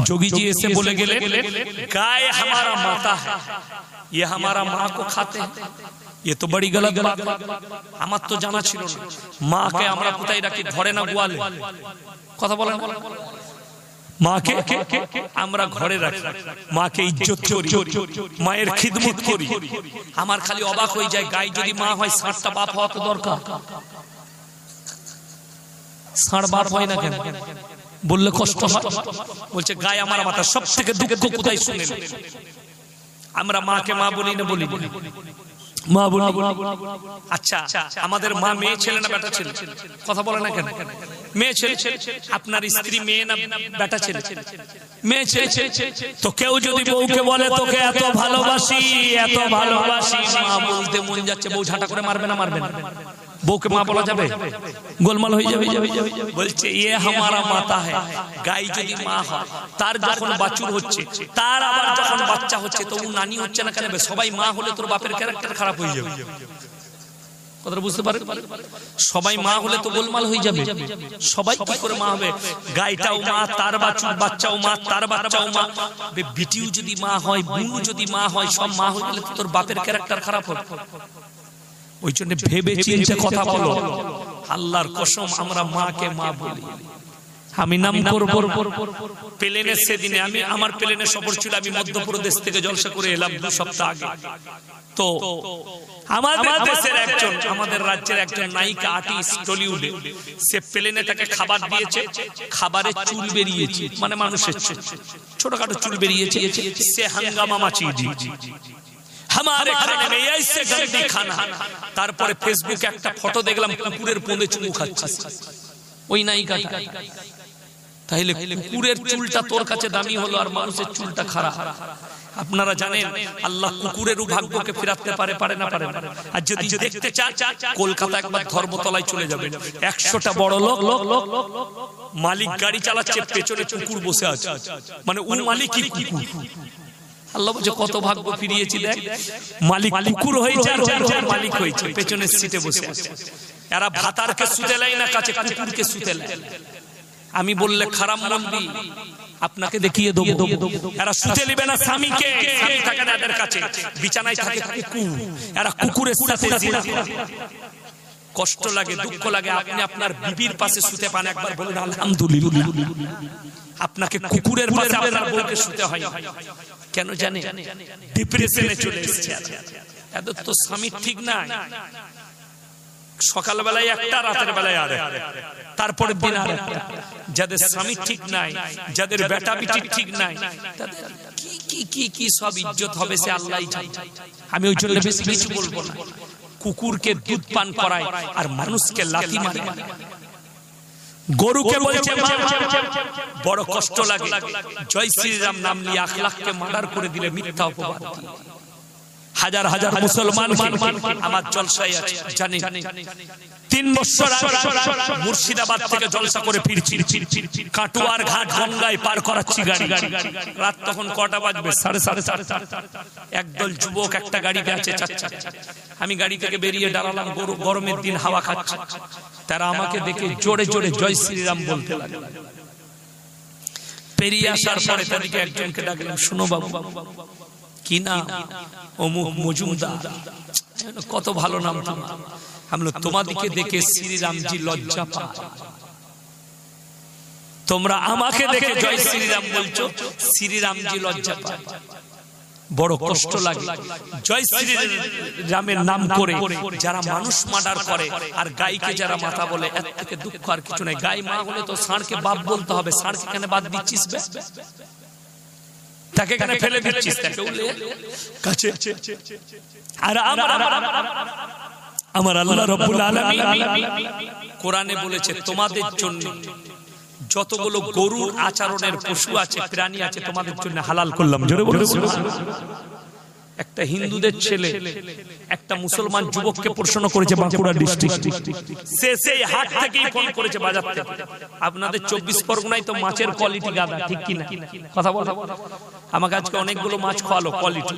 जोगी जी ऐसे बोले गेले गाय हमारा माता है, ये हमारा माँ को खाते हैं, ये तो बड़ी गलत बात है। আমার তো জানা ছিল না মাকে আমরা কোথায় রাখি, ঘরে না গোয়ালে? কথা বলেন, মাকে আমরা ঘরে রাখি, মাকে ইজ্জত করি, মায়ের খিদমত করি। আমার খালি অবাক হয়ে যায়, গাই যদি মা হয় ষাঁড়টা বাপ হওয়া তো দরকার। ষাঁড় বাপ হয় না কেন বললে কষ্ট হয়। বলছে গায়ে আমার মাথা। সব থেকে দুঃখ কোথায় শুনেন? আমরা মাকে মা বলি না, বলি মা বলি। আচ্ছা আমাদের মা মেয়ে ছেলে না বেটা ছেলে? কথা বলে না কেন? মেয়ে ছেলে। আপনার স্ত্রী মেয়ে না বেটা ছেলে? মেয়ে ছেলে। তো কেউ যদি বউকে বলে তোকে এত ভালোবাসি এত ভালোবাসি, মা বলতে মন যাচ্ছে, বউ ঝাঁটা করে মারবে না? মারবে না। বউকে মা বলা যাবে? গোলমাল হয়ে যাবে। বলছে ইয়ে হামারা মাতা হ্যায়। গাই যদি মা হয়, তার যখন বাছুর হচ্ছে, তার আবার যখন বাচ্চা হচ্ছে, তো ও নানি হচ্ছে না কেন? সবাই মা হলে তোর বাপের ক্যারেক্টার খারাপ হয়ে যাবে। কথাটা বুঝতে পারেন? সবাই মা হলে তো গোলমাল হয়ে যাবে। সবাই কি করে মা হবে? গাইটাও মা, তার বাচ্চাও মা, তার বাচ্চাও মা। বিটিও যদি মা হয়, বুনু যদি মা হয়, সব মা হয়ে গেলে তো তোর বাপের ক্যারেক্টার খারাপ হবে। ওই জন্য ভেবে চিন্তে কথা বলো। আল্লাহর কসম আমরা মাকে মা বলি। আমি নাম করব প্লেনে, সেদিনে আমি আমার প্লেনে সফর ছিল, আমি মধ্যপ্রদেশ থেকে জলসা করে এলাম 2 সপ্তাহ আগে। তো আমাদের দেশের একজন, আমাদের রাজ্যের একজন নায়িকা আর্টিস্ট টলিউডে, সে প্লেনে তাকে খাবার দিয়েছে, খাবারে চুল বেরিয়েছে, মানে মানুষের ছোটখাটো চুল বেরিয়েছে, সে হাঙ্গামা মাচিয়ে দিয়েছে हमारे खाने में ऐसे गंदी खाना। তারপরে ফেসবুকে একটা ফটো দেখলাম কুকুরের পোঁদে চুমু খাচ্ছে ওই নায়িকাটা। তাইলে কুকুরের চুলটা তোর কাছে দামি হলো আর মানুষের চুলটা খারাপ। আপনারা জানেন আল্লাহ কুকুরেরও ভাগ্যকে ফেরাতে পারে, পারে না পারে? আর যদি দেখতে চান কলকাতা একবার ধর্মতলায় চলে যাবে, 100টা বড় লোক, মালিক গাড়ি চালাচ্ছে, পেছনে কুকুর বসে আছে, মানে ওই মালিকই কুকুর। আল্লাহ বলছে কত ভাগ্য ফিরিয়েছি, দেখ মালিক কুকুর হয়েছে আর মালিক হয়েছে, পেছনের সিটে বসে আছে। এরা ভাতারকে শুতে লাই না, কাছে কুকুরকে শুতে লাই। আমি বললে খারাপ নামবি, আপনাকে দেখিয়ে দেবো। এরা শুতে নিবে না স্বামীকে, স্বামী থাকে না এদের কাছে, বিছানায় থাকে কুকুর। এরা কুকুরের সাথে জিনা। কষ্ট লাগে, দুঃখ লাগে। আপনি আপনার বিবির পাশে শুতে পান, একবার বলুন আলহামদুলিল্লাহ। আপনাকে কুকুরের পাশে আপনার বউকে শুতে হয় কেন জানেন? ডিপ্রেশনে চলে এসেছে এদের তো স্বামী ঠিক নাই। সকাল বেলায় একটা, রাতের বেলায় আর তারপরে দিন আর একটা। যাদের স্বামী ঠিক নাই, যাদের বেটা বিটি ঠিক নাই, তাদের কি কি কি সব ইজ্জত হবে সে আল্লাহই জানে। আমি ওই জন্য বেশি কিছু বলবো না। কুকুরকে দুধ পান করায় আর মানুষকে লাথি মারে। গরুকে বলছে মা, বড় কষ্ট লাগে। জয় শ্রীরাম নাম নিয়ে আখলাককে মার্ডার করে দিলে মিথ্যা অপবাদ দিয়ে। হাজার হাজার মুসলমান আমার জলসায় আছে জানেন। 3 বছর মুর্শিদাবাদ থেকে জলসা করে ফিরছি, কাটুয়ার ঘাট গঙ্গায় পার করাচ্ছি গাড়ি। রাত তখন কটা বাজবে? 4:30। একদল যুবক একটা গাড়িতে আছে, আমি গাড়ি থেকে বেরিয়ে দাঁড়ালাম। গরমের দিন হাওয়া খাচ্ছে। তারা আমাকে দেখে জোরে জোরে জয় শ্রীরাম বলতে লাগলো। পেরিয়ে আসার পরে তাদেরকে একজনকে ডাকলাম, শোনো বাবু, কি নাম? অমুক মজুমদার। কত ভালো নাম তোমার। আমরা তোমাদেরকে দেখে শ্রীরামজি লজ্জা পায়, তোমরা আমাকে দেখে জয় শ্রীরাম বলছো, শ্রীরামজি লজ্জা পায়। বড় কষ্ট লাগে। জয় শ্রীরামের নাম করে যারা মানুষ মার্ডার করে আর গাইকে যারা মাথা বলে, এর থেকে দুঃখ আর কিছু নাই। গাই মা হলে তো ষাঁড়কে বাপ বলতে হবে। ষাঁড়কে কেন বাদ দিচ্ছিস? তাকে কেন ফেলে দিচ্ছিস? তাকে কাছে। আর আমার আল্লাহ রাব্বুল আলামিন কোরআনে বলেছে তোমাদের জন্য যতগুলো গরুর আচরণের পশু আছে, প্রাণী আছে, তোমাদের জন্য হালাল করলাম। জোরে বলুন সুবহানাল্লাহ। একটা হিন্দুদের ছেলে একটা মুসলমান যুবককে প্রশ্ন করেছে বাঁকুড়া ডিস্ট্রিক্ট। সে সেই হাট থেকেই ফোন করেছে, বাজার থেকে। আপনাদের 24 পরগনায় তো মাছের কোয়ালিটি গাদা, ঠিক কি না? কথা বলো। আমাকে আজকে অনেকগুলো মাছ খাওয়ালো, কোয়ালিটি।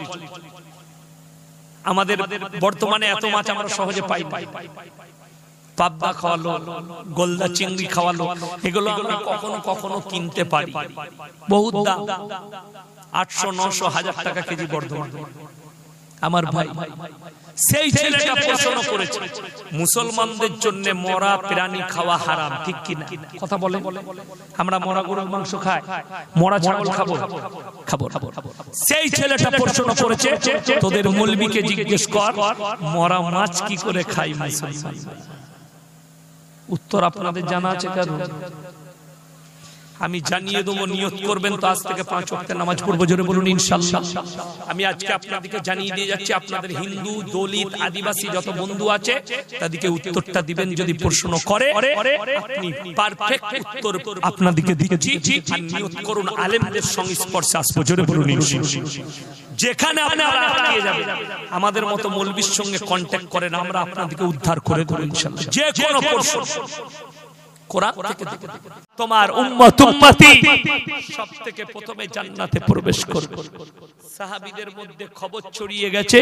আমাদের বর্তমানে এত মাছ আমরা সহজে পাই না। পাবদা খাওয়ালো, গোলদা চিংড়ি খাওয়ালো, এগুলো আমরা কখনো কখনো কিনতে পারি, বহুত দাম, 800, 900, 1000 টাকা কেজি বর্ধমান। আমার ভাই, সেই ছেলেটা প্রশ্ন করেছে মুসলমানদের জন্য মরা প্রাণী খাওয়া হারাম, ঠিক কিনা? কথা বলে, আমরা মরা গরুর মাংস খাই, মরা ছাগল খাবো? খাবো। সেই ছেলেটা প্রশ্ন করেছে, তোদের মৌলবীকে জিজ্ঞেস কর মরা মাছ কি করে খাই মুসলমান? উত্তর আপনাদের জানা আছে কারণ? আমি জানিয়ে দেবো, নিয়ত করবেন তো আজ থেকে 5 ওয়াক্তের নামাজ পড়বো, জোরে বলুন ইনশাআল্লাহ। আমি আজকে আপনাদেরকে জানিয়ে দিয়ে যাচ্ছি, আপনাদের হিন্দু, দলিত, আদিবাসী যত বন্ধু আছে তাদেরকে উত্তরটা দিবেন। যদি প্রশ্ন করে আপনি পারফেক্ট উত্তর আপনাদেরকে দিচ্ছি, আর নিয়ত করুন আলেমদের সংস্পর্শে আসবো, জোরে বলুন ইনশাআল্লাহ। যেখানে আপনারা আটকে যাবেন আমাদের মতো মৌলবীর সঙ্গে কন্টাক্ট করেন, আমরা আপনাদেরকে উদ্ধার করে দেব ইনশাআল্লাহ। যে কোনো প্রশ্ন কোরআন থেকে তোমার উম্মত উম্মতি সবথেকে প্রথমে জান্নাতে প্রবেশ করবে। সাহাবীদের মধ্যে খবর ছড়িয়ে গেছে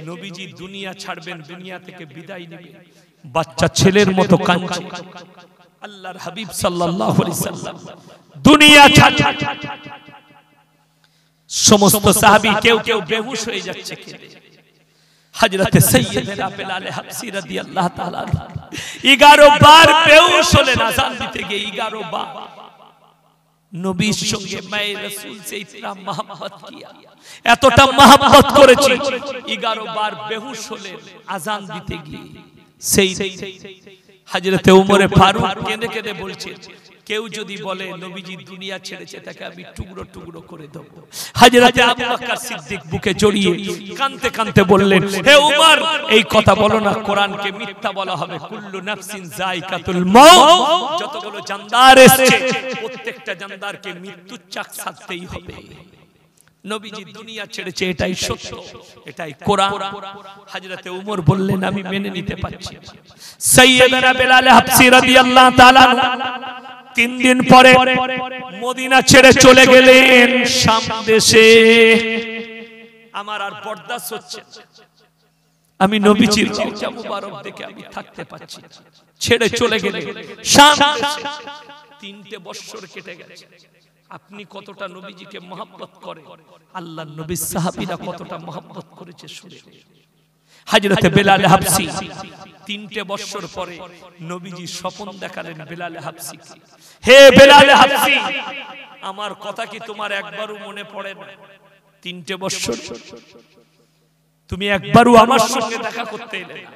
নবীজি দুনিয়া ছাড়বেন, দুনিয়া থেকে বিদায় নেবেন, বাচ্চা ছেলের মতো কাঁদছে। আল্লাহর হাবিব সাল্লাল্লাহু আলাইহি সাল্লাম দুনিয়া ছাড়ছেন। সমস্ত সাহাবী কেউ কেউ বেহুশ হয়ে যাচ্ছে। হযরত সাইয়্যিদনা বেলাল হাবশী রাদিয়াল্লাহু তাআলা 11 বার বেহুশ হলেন আযান দিতে গিয়ে। 11 বার নবীর সঙ্গে মায়ে রাসূল से इतना मोहब्बत किया, এতটা मोहब्बत করেছি, 11 বার বেহুশ হলেন আযান দিতে গিয়ে। সেই হযরত ওমর ফারুক কেঁদে কেঁদে বলছেন, কেউ যদি বলে নবীজি দুনিয়া ছেড়েছে তাকে আমি টুকরো টুকরো করে দেব। হযরত আবু বকর সিদ্দিক বুকে জড়িয়ে কাঁদতে কাঁদতে বললেন, হে উমর এই কথা বলো না, কোরআনকে মিথ্যা বলা হবে। কুল্লু নাফসিন যায়কাতুল মউত, যতগুলো জানদার এসেছে প্রত্যেকটা জানদারকে মৃত্যু চাখতেই হবে। নবীজি দুনিয়া ছেড়েছে, এটাই সত্য, এটাই কোরআন। হযরত ওমর বললেন আমি মেনে নিতে পারছি। সাইয়্যিদনা বেলাল হাবশী রাদিয়াল্লাহু তাআলা 3 দিন পরে মদিনা ছেড়ে চলে গেলেন শাম দেশে। আমার আর বরদাস্ত হচ্ছে না, আমি নবীজির রওজা মুবারক দেখে আমি থাকতে পারছি না। ছেড়ে চলে গেলেন শাম দেশে। 3টে বছর কেটে গেছে। আপনি কতটা নবীজিকে মহব্বত করেন, আল্লাহর নবী সাহাবীরা কতটা মহব্বত করেছে শুনে। হযরত বেলাল হাবশী 3টে বছর পরে নবীজি স্বপ্ন দেখালেন বেলাল হাবশীকে, হে বেলাল হাবশী আমার কথা কি তোমার একবারও মনে পড়ে না? 3টে বছর তুমি একবারও আমার সঙ্গে দেখা করতে এলে না।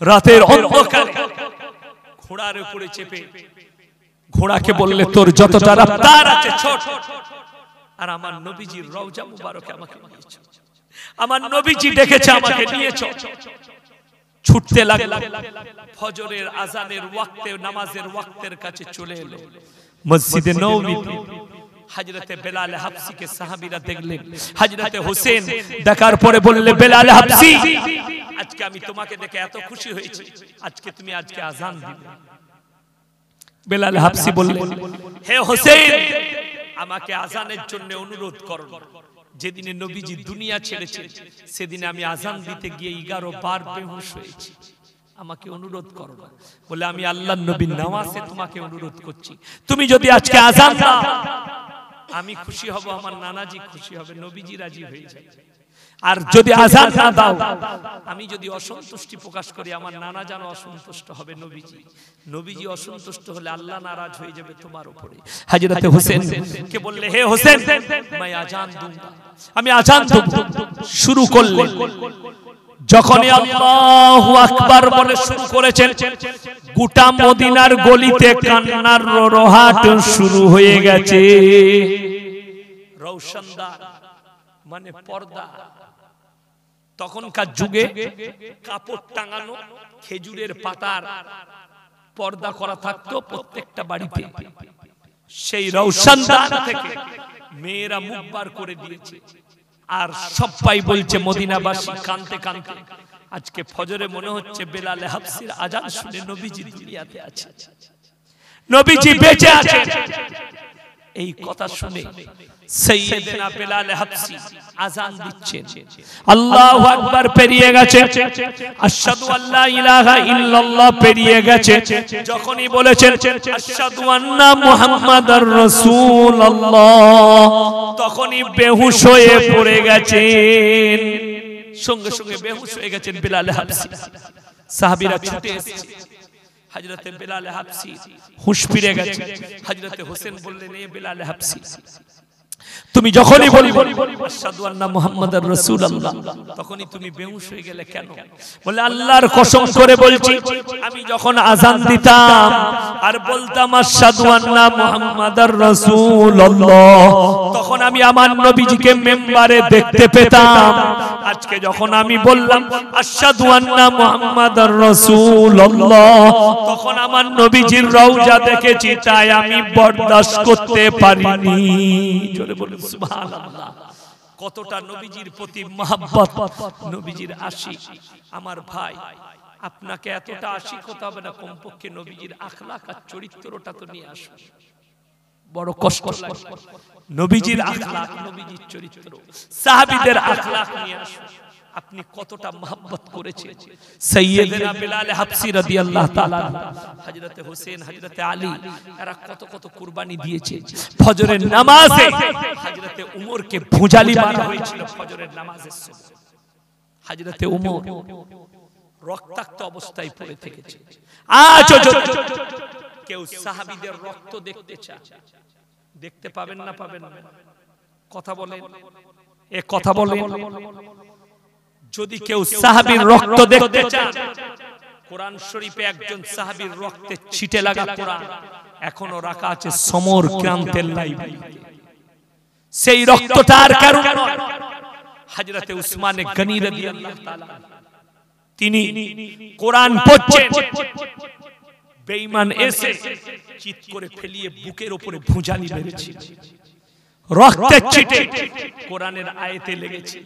রাতের অন্ধকারে ঘোড়ার উপরে চেপে ঘোড়াকে বললে তোর যতটা রফতার আছে ছোট, আর আমার নবীজির রওজা মুবারকে আমাকে নিয়েছো, আমার নবীজি ডেকেছে আমাকে নিয়েছো। ছুটতে লাগলো। ফজরের আযানের ওয়াক্তে, নামাজের ওয়াক্তের কাছে চলে এলো মসজিদে নববীতে। হযরত বেলাল হাবশীকে সাহাবীরা দেখলেন। হযরত হোসেন দেখার পরে বললে, বেলাল হাবশী আজকে আমি তোমাকে দেখে এত খুশি হয়েছি, আজকে তুমি আজকে আযান দিবে। বেলাল হাবশী বললেন, হে হোসেন আমাকে আযানের জন্য অনুরোধ করো। যেদিনে নবীজি দুনিয়া ছেড়েছেন সেদিনে আমি আযান দিতে গিয়ে 11 বার বেহুশ হয়েছি, আমাকে অনুরোধ করো না। বলে আমি আল্লাহর নবীর নামাজে তোমাকে অনুরোধ করছি, তুমি যদি আজকে আযান দাও আমি খুশি হব, আমার নানাজি খুশি হবে, নবীজি রাজি হয়ে যাবে। আর যদি আযান না দাও, আমি যদি অসন্তুষ্টি প্রকাশ করি আমার নানা জান অসন্তুষ্ট হবে, নবীজি অসন্তুষ্ট হলে আল্লাহ নারাজ হয়ে যাবে তোমার উপরে। হযরত হোসেন কে বললে, হে হোসেন मैं আযান दूंगा, আমি আযান দেব। শুরু করলেন। যখনই আল্লাহু আকবার বলে শুরু করেছেন, গোটা মদিনার গলিতে কান্নার রোহাট শুরু হয়ে গেছে। রওশনদার মানে পর্দা, তখনকার যুগে কাপড় টাঙানো, খেজুরের পাতার পর্দা করা থাকতো প্রত্যেকটা বাড়িতে। সেই রওশনদার থেকে মেয়েরা মুখ বার করে দিয়েছে। আর সবাই বলছে মদিনাবাসী কাঁদতে কাঁদতে, আজকে ফজরে মনে হচ্ছে বেলাল হাবশীর আযান শুনে নবীজি দুনিয়াতে আছে, নবীজি বেঁচে আছে। এই কথা শুনে সাইয়েদনা বেলাল হাবশী আযান দিচ্ছেন, আল্লাহু আকবার পেরিয়ে গেছে, আশহাদু আল্লা ইলাহা ইল্লাল্লাহ পেরিয়ে গেছে, যখনই বলেছেন আশহাদু আন্না মুহাম্মাদার রাসূলুল্লাহ তখনই বেহুশ হয়ে পড়ে গেছেন, সঙ্গে সঙ্গে বেহুশ হয়ে গেছেন বেলাল হাবশী। সাহাবীরা ছুটে এসেছে, হযরতে বেলাল হাবশী হুঁশ ফিরে গেছে। হযরতে হোসেন বললেন, এ বেলাল হাবশী তুমি যখনই বলবে আশহাদু আন্না মুহাম্মাদার রাসূলুল্লাহ তখনই তুমি বেহুশ হয়ে গেলে কেন? বলে আল্লাহর কসম করে বলছি, আমি যখন আযান দিতাম আর বলতাম আশহাদু আন্না মুহাম্মাদার রাসূলুল্লাহ তখন আমি আমার নবীজিকে মিম্বারে দেখতে পেতাম। আজকে যখন আমি বললাম আশহাদু আন্না মুহাম্মাদার রাসূলুল্লাহ তখন আমার নবীজির রওজা দেখেছি, তাই আমি বরদাশত করতে পারিনি। জোরে বলুন সুবহানাল্লাহ। কতটা নবীজির প্রতি মহব্বত, নবীজির আশিক। আমার ভাই, আপনাকে এতটা আশিক হতে হবে না, কমপক্ষে নবীজির আখলাক আর চরিত্রটা তো নিয়ে আসুন। বড় কষ্ট লাগে নবীজির আখলাক, নবীজির চরিত্র, সাহাবীদের আখলাক নিয়ে আসুন। আপনি কতটা মহব্বত করেছেন সাইয়েদনা বেলাল হাবশী রাদিয়াল্লাহু তাআলা, হযরতে হোসেন, হযরতে আলী, এরা কত কত কুরবানি দিয়েছে। ফজরের নামাজে হযরতে উমরকে ভুজালি মারা হয়েছিল ফজরের নামাজের সময়। হযরতে উমর রক্তাক্ত অবস্থায় পড়ে থেকেছে। আজও কেউ সাহাবীদের রক্ত দেখতে চায়, দেখতে পাবেন না পাবেন না? কথা বলেন, এ কথা বলেন। যদি কেউ সাহাবীর রক্ত দেখতে চান, কোরআন শরীফে একজন সাহাবীর রক্তে ছিটে লাগা কোরআন এখনো রাখা আছে সমর ক্রান্তের লাইব্রেরিতে। সেই রক্তটার কারণে হযরতে উসমান গনি রাদিয়াল্লাহু তাআলা তিনি কোরআন পড়ছেন, বেঈমান এসে চিৎ করে ফেলিয়ে বুকের উপরে ভুজালি মেরেছে, রক্তের ছিটে কোরআনের আয়াতে লেগেছে।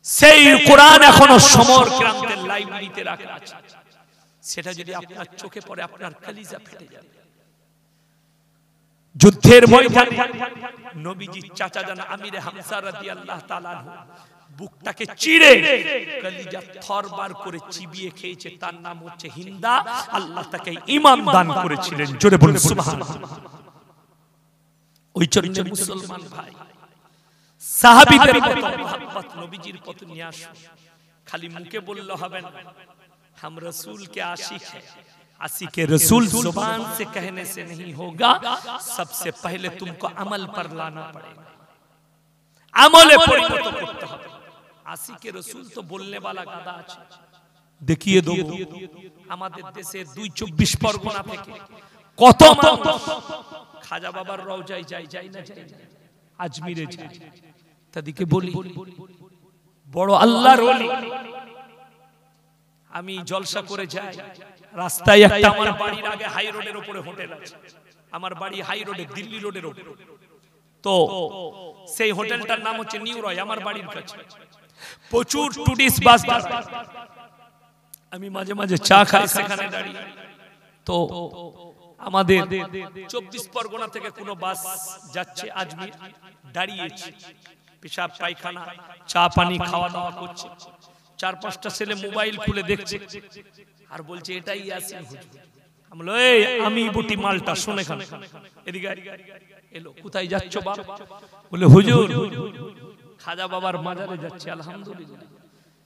সেই কোরআন এখনো সমর ক্রান্তের লাইব্রেরিতে রাখা আছে। সেটা যদি আপনার চোখে পড়ে আপনার কলিজা ফেটে যাবে। যুদ্ধের ময়দানে নবীজি চাচা জান আমিরে হামজা রাদিয়াল্লাহু তাআলা বুকটাকে চিড়ে কলিজা থরবার করে চিবিয়ে খেয়েছে। তার নাম হচ্ছে হিন্দা। আল্লাহ তাকে ঈমান দান করেছিলেন। জোরে বলুন সুবহানাল্লাহ। ওই জন্য মুসলমান ভাই, সাহাবীদের মত মোহাব্বত নবীজির প্রতি নিয়ে আসুন। খালি মুখে বললে হবে না, हम रसूल के आशिक हैं, आशिक रसूल जुबान से कहने से नहीं होगा, सबसे पहले तुमको अमल पर लाना पड़ेगा, আমলে পরিণত করতে হবে। आशिक रसूल तो बोलने वाला गादा আছে। দেখিয়ে দেব আমাদের দেশে 224 পরগনা থেকে কত মানুষ খাজা বাবার রওজায় যায় না যায়, আজমিরে যায়। তাদেরকে বলি বড় আল্লাহর ওলি, আমি জলসা করে যাই, রাস্তায় একটা আমার বাড়ির আগে হাই রোডের উপরে হোটেল আছে। আমার বাড়ি হাই রোডে, দিল্লি রোডের উপরে। তো সেই হোটেলটার নাম হচ্ছে নিউ রয়, আমার বাড়ির কাছে। প্রচুর টুরিস্ট বাস যায়। আমি মাঝে মাঝে চা খাই সেখানে দাঁড়িয়ে। তো আমাদের 24 পরগনা থেকে কোনো বাস যাচ্ছে আজমির, দাঁড়িয়েছি, পেশাব পায়খানা চা পানি খাওয়া দাওয়া করছে। 4-5টা ছেলে মোবাইল খুলে দেখছে আর বলছে এটাই ইয়াসিন হুজুর। আমি বলি এই আমি বুটি মালটা শুনে খান, এদিকে এলো। কোথায় যাচ্ছ বাপ? বলে হুজুর খাজা বাবার মাজারে যাচ্ছে। আলহামদুলিল্লাহ।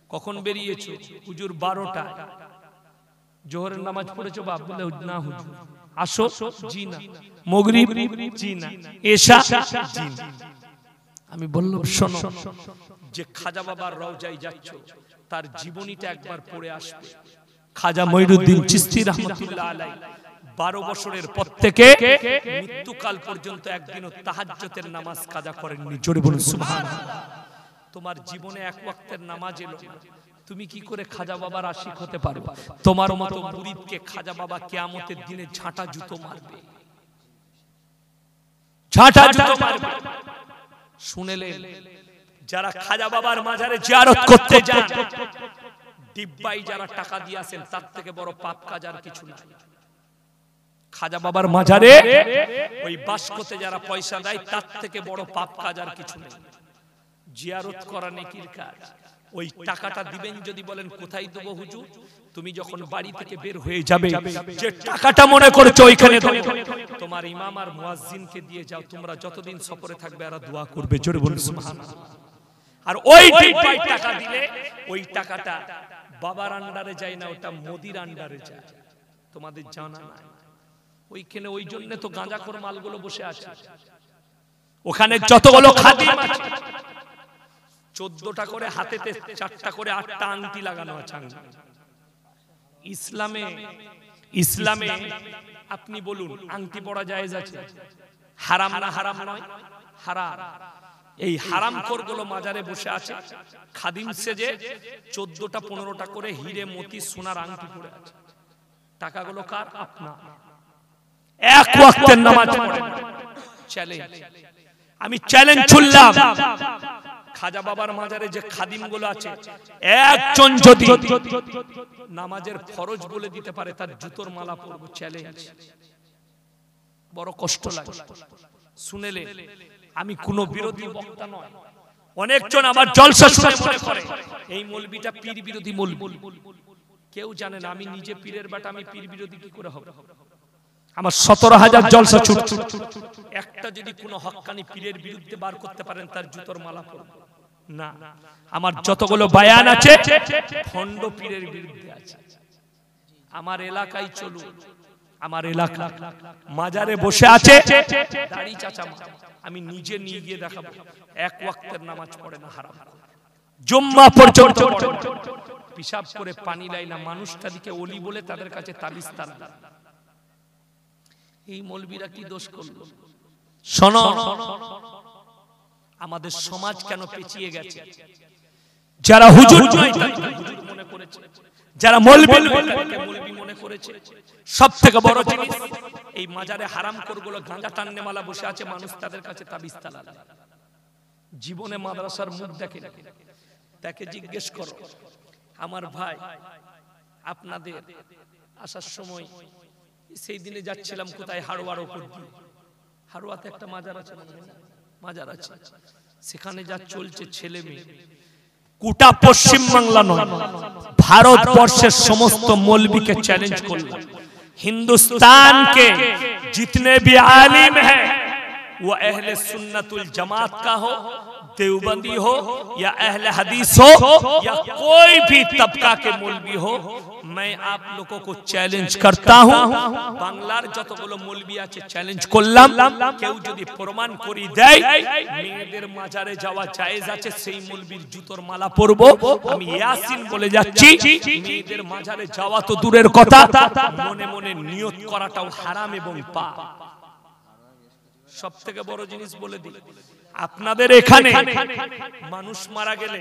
কখন বেরিয়েছো? হুজুর 12টায়। জোহরের নামাজ পড়েছো বাপ? বলে না হুজুর। আসো? জি না। মাগরিব? জি না। এশা? জি না। আমি বললাম শোনো, যে খাজা বাবার রওজায় যাচ্ছ তার জীবনীটা একবার পড়ে আসবে। খাজা মঈনুদ্দিন চিশতি রাহমাতুল্লাহ আলাইহি 12 বছরের পর থেকে মৃত্যুকাল পর্যন্ত একদিনও তাহাজ্জুদের নামাজ কাজা করেননি। জোরে বলুন সুবহানাল্লাহ। তোমার জীবনে এক ওয়াক্তের নামাজ এলো না, তুমি কি করে খাজা বাবার আশিক হতে পারবে? তোমার মতো মুরিদকে খাজা বাবা কিয়ামতের দিনে ঝাঁটা জুতো মারবে, ঝাঁটা জুতো মারবে। শুনেলেন, যারা খাজা বাবার মাজারে জিয়ারত করতে যান, ডিব্বাই যারা টাকা দিয়ে আসেন, তার থেকে বড় পাপ কাজ আর কিছু নাই। খাজা বাবার মাজারে ওই বাস্কতে যারা পয়সা দেয় তার থেকে বড় পাপ কাজ আর কিছু নেই। জিয়ারত করা নেকির কাজ। ওই টাকাটা দিবেন যদি বলেন কোথায় দেবো হুজুর, তুমি যখন বাড়ি থেকে বের হয়ে যাবে যে টাকাটা মনে করছো ওইখানে তোমার ইমাম আর মুয়াজ্জিনকে দিয়ে যাও, তোমরা যতদিন সফরে থাকবে আর দোয়া করবে, জোরে বলুন সুবহানাল্লাহ। আর ওই টাকা দিলে ওই টাকাটা বাবার আন্ডারে যায় না, ওটা মোদির আন্ডারে যায়, তোমাদের জানা নাই। ওইখানে ওই জন্য তো গাঁজাখোর মালগুলো বসে আছে, ওখানে যতগুলো খাদিম আছে 14টা করে হাতেতে 4টা করে 8টা আংটি লাগানো আছে। ইসলামে আপনি বলুন আংটি পরা জায়েজ আছে? হারাম না হারাম নয়? হারাম। এই হারামখোরগুলো মাজারে বসে আছে, খাদিম সেজে 14টা 15টা করে হিরে মতি সোনার আংটি পরে আছে। টাকাগুলো কার? আপনার। এক ওয়াক্তের নামাজ পড়েন। চ্যালেঞ্জ, আমি চ্যালেঞ্জ ছুড়লাম, খাজা বাবার মাজারে যে খাদিমগুলো আছে একজন যদি নামাজের ফরজ বলে দিতে পারে তার জুতোর মালা পরবো। চ্যালেঞ্জ। বড় কষ্ট লাগে শুনেলে। আমি কোনো বিরোধী বক্তা নয়, অনেকজন আমার জলসা শুনে মনে করে এই মৌলবিটা পীর বিরোধী মৌলবি। কেউ জানে না আমি নিজে পীরের বেটা, আমি পীর বিরোধী কি করে হবে? আমার 17,000 জলসা ছুট, একটা যদি কোনো হক্কানি পীরের বিরুদ্ধে বার করতে পারেন তার জুতোর মালা পরবো না। আমার যতগুলো বায়ান আছে ভণ্ড পীরের বিরুদ্ধে আছে। আমার এলাকায় চলুন, আমার এলাকা মাজারে বসে আছে দাড়ি চাচা, আমি নিজে নিয়ে গিয়ে দেখাবো এক ওয়াক্তের নামাজ পড়ে না, হারাম। জুম্মা পর্যন্ত পিশাব করে পানি লাই না, মানুষটা দিকে ওলি বলে তাদের কাছে তাবিজ তারা। এই মৌলবীরা কি দোষ করলো? শোনো, আমাদের সমাজ কেন পেঁচিয়ে গেছে? যারা হুজুর মনে করেছে, যারা মৌলবী মনে করেছে, সব থেকে বড় জিনিস এই মাজারে হারামখোরগুলো গাঁজা টান্নেওয়ালা বসে আছে, মানুষ তাদের কাছে তাবিজ তালা। জীবনে মাদ্রাসার মুখ দেখে না, তাকে জিজ্ঞেস করো। আমার ভাই, আপনাদের আসার সময় সেই দিনে যাচ্ছিলাম কোথায়, হাড়োয়ার উপর দিয়ে। হাড়োয়াতে একটা মাজার আছে, মাজার আছে, সেখানে যা চলছে ছেলে মেয়ে, গোটা পশ্চিম বাংলা নয় ভারতবর্ষের সমস্ত मौलवी के चैलेंज करना, हिंदुस्तान के जितने भी आलिम हैं वो अहले सुन्नतुल जमात का हो, देवबंदी हो या अहले हदीस हो या कोई भी तबका के मौलवी हो, मैं आप लोगों को चैलेंज करता हूं। बांग्लार যতগুলো মৌলবি আছে চ্যালেঞ্জ করলাম, কেউ যদি প্রমাণ করে দেয় মেয়েদের মাজারে যাওয়া জায়েজ আছে, সেই মৌলবির জুতোর মালা পরবো। আমি ইয়াসিন বলে যাচ্ছি, মেয়েদের মাজারে যাওয়া তো দূরের কথা, মনে মনে নিয়ত করাটাও হারাম এবং পাপ। সবথেকে বড় জিনিস বলে দিই, আপনাদের এখানে মানুষ মারা গেলে,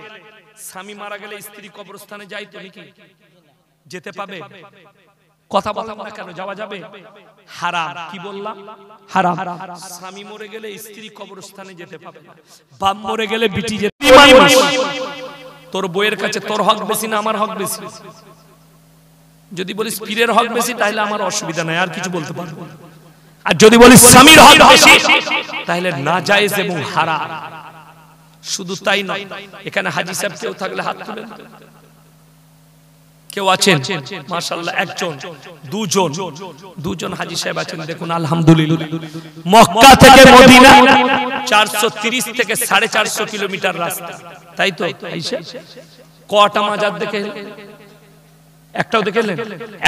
স্বামী মারা গেলে স্ত্রী কবরস্থানে যায় তো নাকি? যেতে পাবে? কথা বললাম না কেন? যাওয়া যাবে? হারাম। কি বললাম? হারাম। স্বামী মরে গেলে স্ত্রী কবরস্থানে যেতে পাবে না, বাপ মরে গেলে বিটি যেতে। তোর বইয়ের কাছে তোর হক বেশি না আমার হক বেশি? যদি বলিস পীরের হক বেশি তাহলে আমার অসুবিধা নাই, আর কিছু বলতে পারবো না। আর যদি বলিস স্বামীর হক বেশি তাহলে নাজায়েজ এবং হারাম। শুধু তাই নয়, এখানে হাজী সাহেব কেউ থাকলে হাত তুলেন। কেউ আছেন? মাশাআল্লাহ, একজন, দুজন হাজী সাহেব আছেন। দেখুন আলহামদুলিল্লাহ, মক্কা থেকে মদিনা 430 থেকে 450 কিলোমিটার রাস্তা, তাই তো? কয়টা মাজার দেখে? একটাও দেখলেন?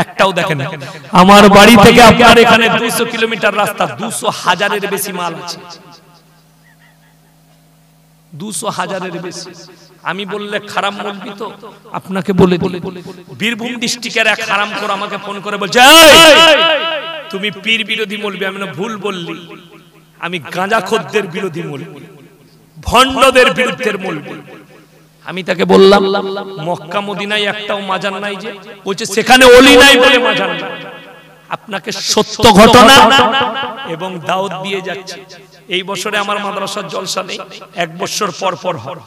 একটাও দেখেন। আমার বাড়ি থেকে আপনার এখানে 200 কিলোমিটার রাস্তা, 200,000-এর বেশি মাল আছে, 200,000-এর বেশি। আমি বললে খারাপ বলবি তো আপনাকে বলে দিই, বীরভূম ডিস্ট্রিক্টের এক হারামখোর আমাকে ফোন করে বলছে, তুমি পীর বিরোধী বলবি। আমি না, ভুল বললি, আমি গাঁজাখোরদের বিরোধী বলবি, ভণ্ডদের বিরুদ্ধে বলবি। আমি তাকে বললাম মক্কা মদিনায় একটাও মাজার নাই যে? বলছে সেখানে ওলি নাই বলে মাজার নাই। আপনাকে সত্য ঘটনা এবং দাওয়াত দিয়ে যাচ্ছে। এই বছরে আমার মাদ্রাসার জলসা নেই, এক বছর পর পর হয়।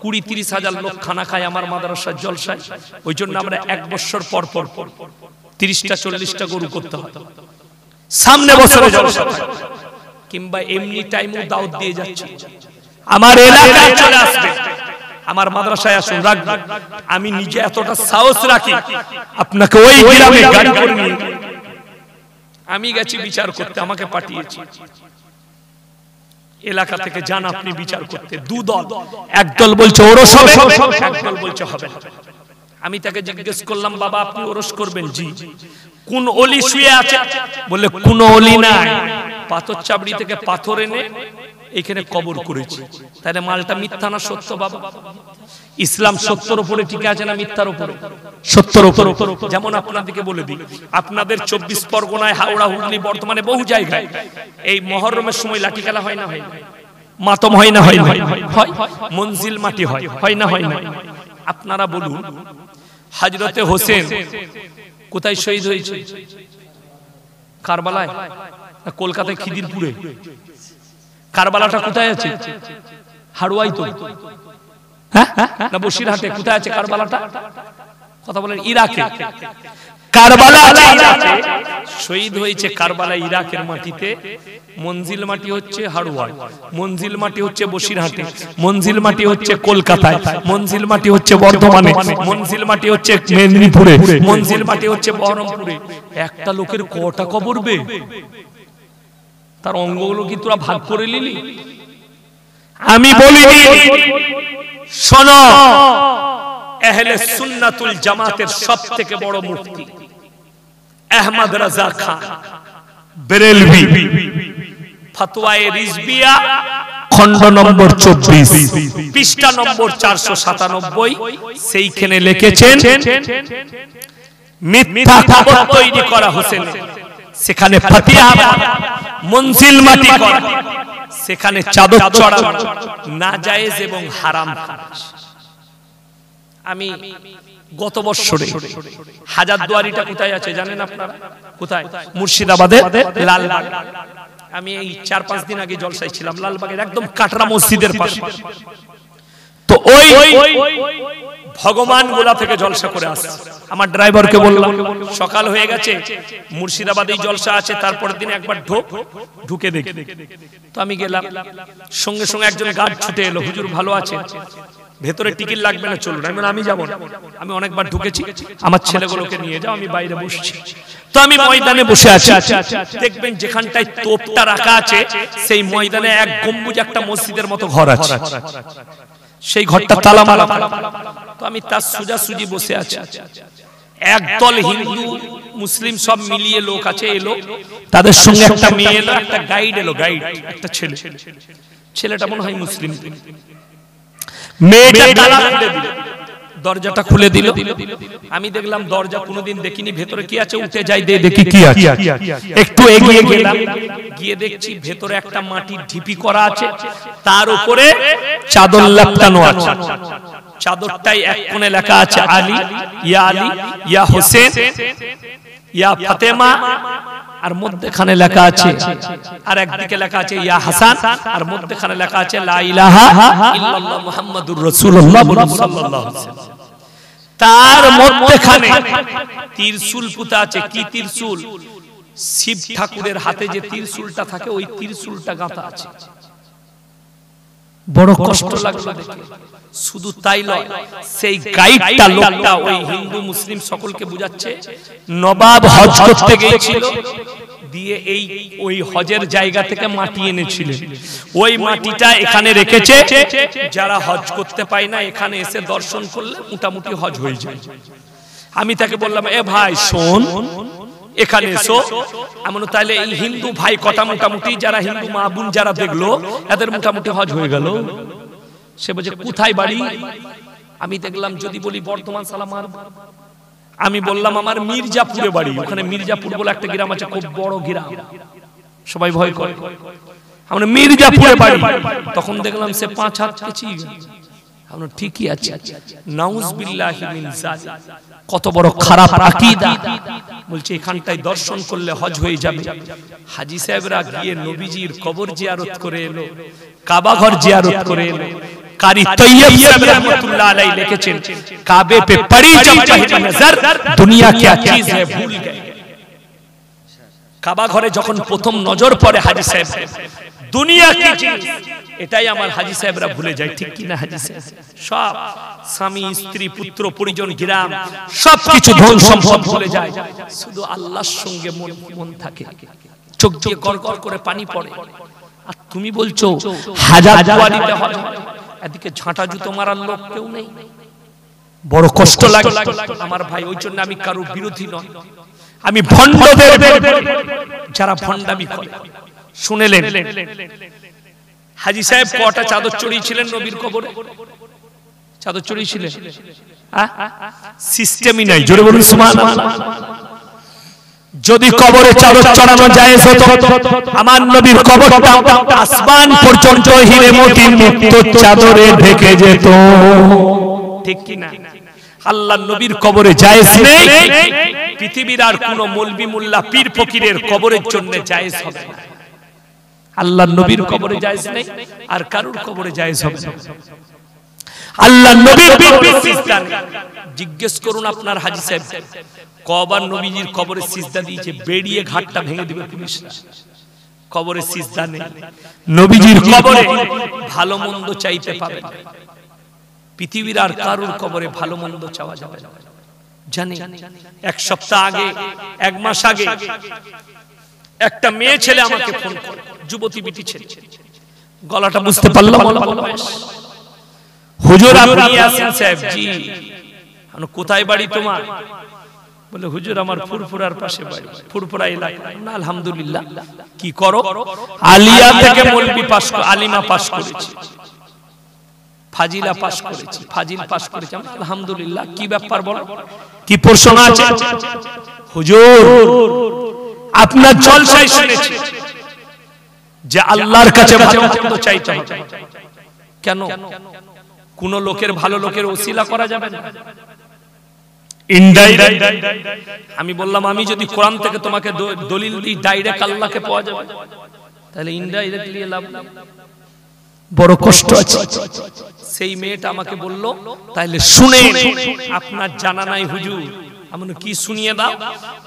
20-30 হাজার লোক খানা খায় আমার মাদ্রাসার জলসায়, ওই জন্য আমরা এক বছর পর পর 30টা 40টা গরু করতে হয়। সামনে বছরে জলসা কিংবা এমনি টাইমে দাওয়াত দিয়ে যাচ্ছি, আমার এলাকায় চলে আসবে, আমার মাদ্রাসায় আসুন, রাখবেন। আমি নিজে এতটা সাহস রাখি, আপনাকে ওই গ্রামে গাড়ি করে নিয়ে আমি গেছি বিচার করতে, আমাকে পাঠিয়েছি এলাকা থেকে, যান আপনি বিচার করতে। দুদল, একদল বলছে ওরস হবে, একদল বলছে হবে না। আমি তাকে জিজ্ঞেস করলাম, বাবা আপনি ওরস করবেন? জি। কোন ওলি শুয়ে আছে? বলে কোন ওলি নাই, পাথর চাবড়ি থেকে পাথর এনে এখানে কবর করেছি। তাহলে মালটা মিথ্যা না সত্য? বাবা ইসলাম সত্যের উপরে টিকে আছে না মিথ্যার উপরে? সত্যের উপরে। যেমন আপনাদেরকে বলে দিই, আপনাদের 24 পরগনায়, হাওড়া, হুগলি, বর্তমানে বহু জায়গায় এই মহরমের সময় লাঠি খেলা হয় না? হয় না? মাতম হয় না? হয় না? হয়। মঞ্জিল মাটি হয়, হয় না? হয় না? আপনারা বলুন, হযরতে হোসেন কোথায় শহীদ হয়েছে? কারবালায় না কলকাতায় খিদিরপুরে? কারবালাটা কোথায় আছে? হাড়ুয়াই তো, হ্যাঁ না বসিরহাটে? কোথায় আছে কারবালাটা? কথা বলেন। ইরাকে কারবালা আছে, ইরাকে শহীদ হয়েছে। কারবালা ইরাকের মাটিতে। মঞ্জিল মাটি হচ্ছে হাড়ুয়ায়, মঞ্জিল মাটি হচ্ছে বসিরহাটে, মঞ্জিল মাটি হচ্ছে কলকাতায়, মঞ্জিল মাটি হচ্ছে বর্ধমানে, মঞ্জিল মাটি হচ্ছে মেদিনীপুরে, মঞ্জিল মাটি হচ্ছে বহরমপুরে। একটা লোকের কটা কবরবে? তার অঙ্গগুলো কি তোরা ভাগ করে নিলি? আমি বলিনি, শোনো, আহলে সুন্নাতুল জামাতের সবথেকে বড় মুফতি আহমদ রাজা খান বেরেলভি, ফতোয়ায়ে রিজবিয়া খণ্ড নম্বর 24 পৃষ্ঠা নম্বর 497, সেইখানে লিখেছেন মিথ্যা খবর তৈরি করা হোসেন, সেখানে ফাতিহা মঞ্জিল মাটি করা, সেখানে চাদর চড়ানো নাজায়েজ এবং হারাম কাজ। আমি গত বছরে হাজারদুয়ারিটা কোথায় আছে জানেন আপনারা? কোথায়? মুর্শিদাবাদে লালবাগ। আমি এই 4-5 দিন আগে জলসায় ছিলাম, লালবাগের একদম কাটরা মসজিদের পাশে। তো ওই ভগবান গোলা থেকে জলসা করে আসছে। আমার ড্রাইভারকে বললাম, সকাল হয়ে গেছে, মুর্শিদাবাদেই জলসা আছে, তারপরের দিন একবার ঢুকে দেখি। তো আমি গেলাম, সঙ্গে সঙ্গে একজন গার্ড ছুটে এলো, হুজুর ভালো আছে, ভেতরে টিকিট লাগবে না, চলুন। আমি যাব না, আমি অনেকবার ঢুকেছি, আমার ছেলেগুলোকে নিয়ে যাও, আমি বাইরে বসছি। তো আমি ময়দানে বসে আছি, দেখবেন যেখানটায় তোপটা রাখা আছে সেই ময়দানে এক গম্বুজ একটা মসজিদের মতো ঘর আছে, সেই ঘরটা তালা মারা। তো আমি তার সোজাসুজি বসে আছি, একদল হিন্দু মুসলিম সব মিলিয়ে লোক আছে, এলো, তাদের সঙ্গে একটা মেয়ে এলো, একটা গাইড এলো, গাইড একটা ছেলে, ছেলেটা মনে হয় মুসলিম। মেয়েটা তালা খুলে দিল, দরজাটা খুলে দিল। আমি দেখলাম দরজা কোনোদিন দেখিনি, ভেতরে কি আছে উঠে যাই, দেখি কি আছে। একটু এগিয়ে গেলাম, গিয়ে দেখছি ভেতরে একটা মাটির ঢিপি করা আছে, তার উপরে চাদর লটকানো আছে। চাদরটাই এক কোণে লেখা আছে আলী, ইয়া হোসেন, ইয়া ফাতেমা, আর মধ্যখানে লেখা আছে, আর একদিকে লেখা আছে ইয়া হাসান, আর মধ্যখানে লেখা আছে লা ইলাহা ইল্লাল্লাহ মুহাম্মাদুর রাসূলুল্লাহ সাল্লাল্লাহু আলাইহি ওয়াসাল্লাম। তার মধ্যখানে ত্রিশূল পুঁতা আছে। কি ত্রিশূল? শিব ঠাকুরের হাতে যে ত্রিশূলটা থাকে, ওই ত্রিশূলটা গাঁথা আছে। বড় কষ্ট লাগলো দেখে। শুধু তাই নয়, সেই গাইডটা লোকটা ওই হিন্দু মুসলিম সকলকে বুঝাচ্ছে, নবাব হজ করতে গিয়েছিল, দিয়ে এই ওই হজের জায়গা থেকে মাটি এনেছিলেন, ওই মাটিটা এখানে রেখেছে, যারা হজ করতে পায় না এখানে এসে দর্শন করলে মোটামুটি হজ হয়ে যায়। আমি তাকে বললাম, এ ভাই শোন, এখানে এসো। এমন তাইলে এই হিন্দু ভাই কটা মোটামুটি, যারা হিন্দু মা বোন যারা দেখলো, এদের মোটামুটি হজ হয়ে গেল। সে বলছে কোথায় বাড়ি? আমি দেখলাম যদি বলি বর্ধমান সালাম মারব। আমি বললাম আমার মির্জাপুরে বাড়ি। ওখানে মির্জাপুর বলে একটা গ্রাম আছে, খুব বড় গ্রাম, সবাই ভয় করে। আমরা মির্জাপুরে বাড়ি। তখন দেখলাম সে 5 হাত পিছিয়ে গেল। আমরা ঠিকই আছে, নাউজুবিল্লাহি মিন যালিক। কত বড় খারাপ আকীদা। বলছে এখানটায় দর্শন করলে হজ হয়ে যাবে। হাজী সাহেবরা গিয়ে নবীজির কবর জিয়ারত করে এলো, কাবা ঘর জিয়ারত করে এলো। কারি তৈয়ব সাহেব रहमतुल्लाह अलैहि লিখেছেন, কাবে पे पड़ी जब पहली नजर दुनिया क्या चीज है भूल गए। কাবা ঘরে যখন প্রথম নজর পড়ে হাজী সাহেব, দুনিয়া কি জিনিস এটাই আমার হাজী সাহেবরা ভুলে যায়, ঠিক কি না হাজী সাহেব? সব স্বামী স্ত্রী পুত্র পরিজন গ্রাম সবকিছু ধন সম্পদ ভুলে যায়, শুধু আল্লাহর সঙ্গে মন থাকে, চোখ দিয়ে গড়গড় করে পানি পড়ে। আর তুমি বলছো হাজার দিতে হবে, এদিকে ঝাঁটা জুতো মারার লোক কেউ নেই, বড় কষ্ট লাগে আমার ভাই। ওই জন্য আমি কারোর বিরোধী নয়, আমি ভণ্ডদের যারা ভণ্ডামি করে। শুনেলেন হাজী সাহেব কটা চাদর চড়িয়েছিলেন নবীর কবরে? চাদর চড়িয়েছিলেন? সিস্টেমই নাই, জোরে বলুন সুবহানাল্লাহ। যদি কবরে চাদর চড়ানো জায়েজ হতো, আমার নবীর কবরটা আসমান পর্যন্ত হিরে মোতি মুক্ত চাদরে ঢেকে যেত, ঠিক কি না? আল্লাহর নবীর কবরে জায়েজ নেই, পৃথিবীর আর কোন মৌলবি মোল্লা পীর ফকিরের কবরের জন্য জায়েজ হবে না। আল্লাহর নবীর কবরে জায়েজ নেই, আর কারুর কবরে জায়েজ হবে না। আল্লাহর নবীর কবরে সিজদা নেই। জিজ্ঞেস করুন আপনার হাজী সাহেব কবার নবীজির কবরে সিজদা দিয়েছে? বেরিয়ে ঘাটটা ভেঙে দিবে পুলিশরা। কবরে সিজদা নেই, নবীজির কবরে ভালো মন্দ চাইতে পাবে না। পৃথিবীর আর কারুর কবরে ভালো মন্দ চাওয়া যাবে না। জানি এক সপ্তাহ আগে, এক মাস আগে একটা মেয়ে ছেলে আমাকে ফোন করে, যুবতী বিটি ছেলে, গলাটা বুঝতে পারলাম, হুজুর আপনি আছেন? সাহেব জি। কোথায় বাড়ি তোমার? বলে হুজুর আমার ফুরফুরার পাশে বাড়ি, ফুরফুরা এলাকা। আলহামদুলিল্লাহ, কি করো? আলিয়া থেকে মৌলবি পাস, আলিমা পাস করেছি, ফাজিলা পাস করেছি, ফাজিল পাস করেছি। আলহামদুলিল্লাহ, কি ব্যাপার বলো, কি প্রশ্ন আছে? হুজুর আপনার জলসায় শুনেছি যে আল্লাহর কাছে ভালো মন্দ চাইতে হবে, কেন কোন লোকের ভালো লোকের ওসিলা করা যাবে না? ইনডাইরেক্ট। আমি বললাম আমি যদি কোরআন থেকে তোমাকে দলিল দিই ডাইরেক্ট আল্লাহকে পাওয়া যাবে, তাহলে ইনডাইরেক্টলি লাভ নেই, বড় কষ্ট আছে। সেই মেয়েটা আমাকে বলল তাহলে শুনে আপনার জানা নাই হুজুর? আমি কি শুনিয়ে দাও?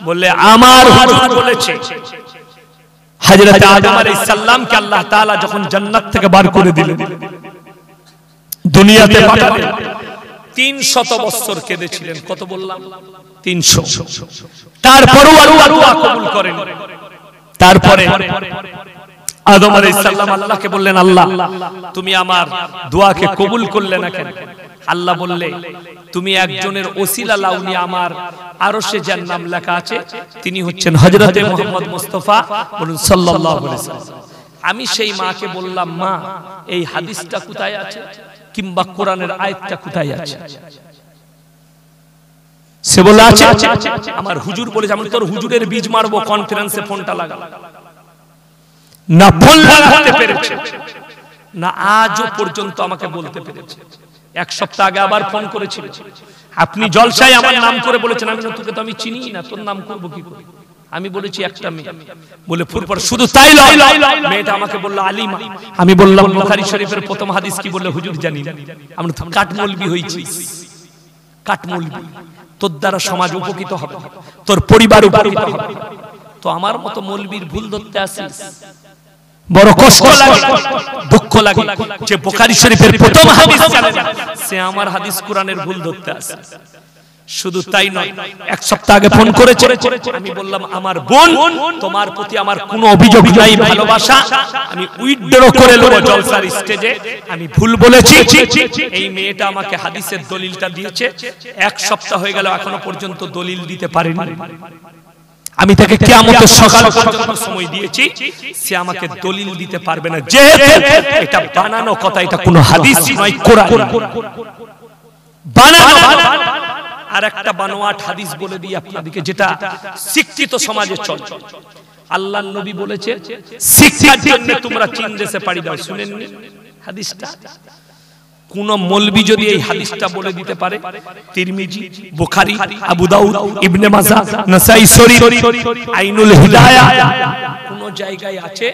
বললে আমার হুজুর বলেছে হযরত আদম আলাইহিস সালামকে আল্লাহ তাআলা যখন জান্নাত থেকে বার করে দিলেন, দুনিয়াতে পাঠালেন, 300 বছর কেঁদেছিলেন। কত বললাম? 300। তারপরও আল্লাহ দোয়া কবুল করেন। তারপরে আদম আলাইহিস সালাম আল্লাহকে বললেন, আল্লাহ তুমি আমার দোয়াকে কবুল করলে না কেন? আল্লাহ বললে তুমি একজনের ওসিলা লাউনি, আমার আরশে যার নাম লেখা আছে তিনি হচ্ছেন হযরতে মুহাম্মদ মুস্তাফা, বলুন সাল্লাল্লাহু আলাইহি ওয়াসাল্লাম। আমি সেই মাকে বললাম, মা এই হাদিসটা কোথায় আছে, কিংবা কোরআনের আয়াতটা কোথায় আছে? সে বলে আছে। আমার হুজুর বলেছে, আমি তোর হুজুরের বীজ মারবো, কনফারেন্সে ফোনটা লাগা না, ফোন লাগাতে পেরেছে না, আজও পর্যন্ত আমাকে বলতে পেরেছে। এক সপ্তাহ আগে আবার ফোন করেছিল, আপনি জলসায় আমার নাম করে বলেছেন। আমি তোকে তো আমি চিনি না, তোর নাম করব কি করে? আমি বলেছি একটা মেয়ে, বলে ফুরফুর। শুধু তাই নয়, মেয়েটা আমাকে বলল আলিমা। আমি বললাম বুখারী শরীফের প্রথম হাদিস কি? বলে হুজুর জানি না। আমরা তো কাটমৌলবি হইছি, কাটমৌলবি। তোর দ্বারা সমাজ উপকৃত হবে, তোর পরিবার উপকৃত হবে, তো আমার মতো মৌলবীর ভুল ধরতে আসিস, বড় কষ্ট লাগে, দুঃখ লাগে যে বুখারী শরীফের প্রথম হাদিস জানে না, সে আমার হাদিস কোরআনের ভুল ধরতে আসে। শুধু তাই নয়, এক সপ্তাহ আগে ফোন করেছে। আমি বললাম আমার বোন, তোমার প্রতি আমার কোনো অভিযোগ নাই, ভালোবাসা, আমি উইথড্র করে নেব জলসার স্টেজে, আমি ভুল বলেছি। এই মেয়েটা আমাকে হাদিসের দলিলটা দিয়েছে, এক সপ্তাহ হয়ে গেল এখনো পর্যন্ত দলিল দিতে পারেনি। আমি তাকে কিয়ামতের সকাল পর্যন্ত সময় দিয়েছি, সে আমাকে দলিল দিতে পারবে না, যেহেতু এটা বানানো কথা, এটা কোনো হাদিস নয়, কোরআন বানানো। আর একটা বানোয়াট হাদিস বলে দিই আপনাদেরকে, যেটা শিক্ষিত সমাজে চলে। আল্লাহর নবী বলেছে শিক্ষার জন্য তোমরা চীন দেশে পাড়ি দাও। শুনেননি হাদিসটা? কোন মৌলবি যদি এই হাদিসটা বলে দিতে পারে, তিরমিজি, বুখারী, আবু দাউদ, ইবনে মাজাহ, নাসাই শরীফ, আইনুল হিদায়া, কোন জায়গায় আছে,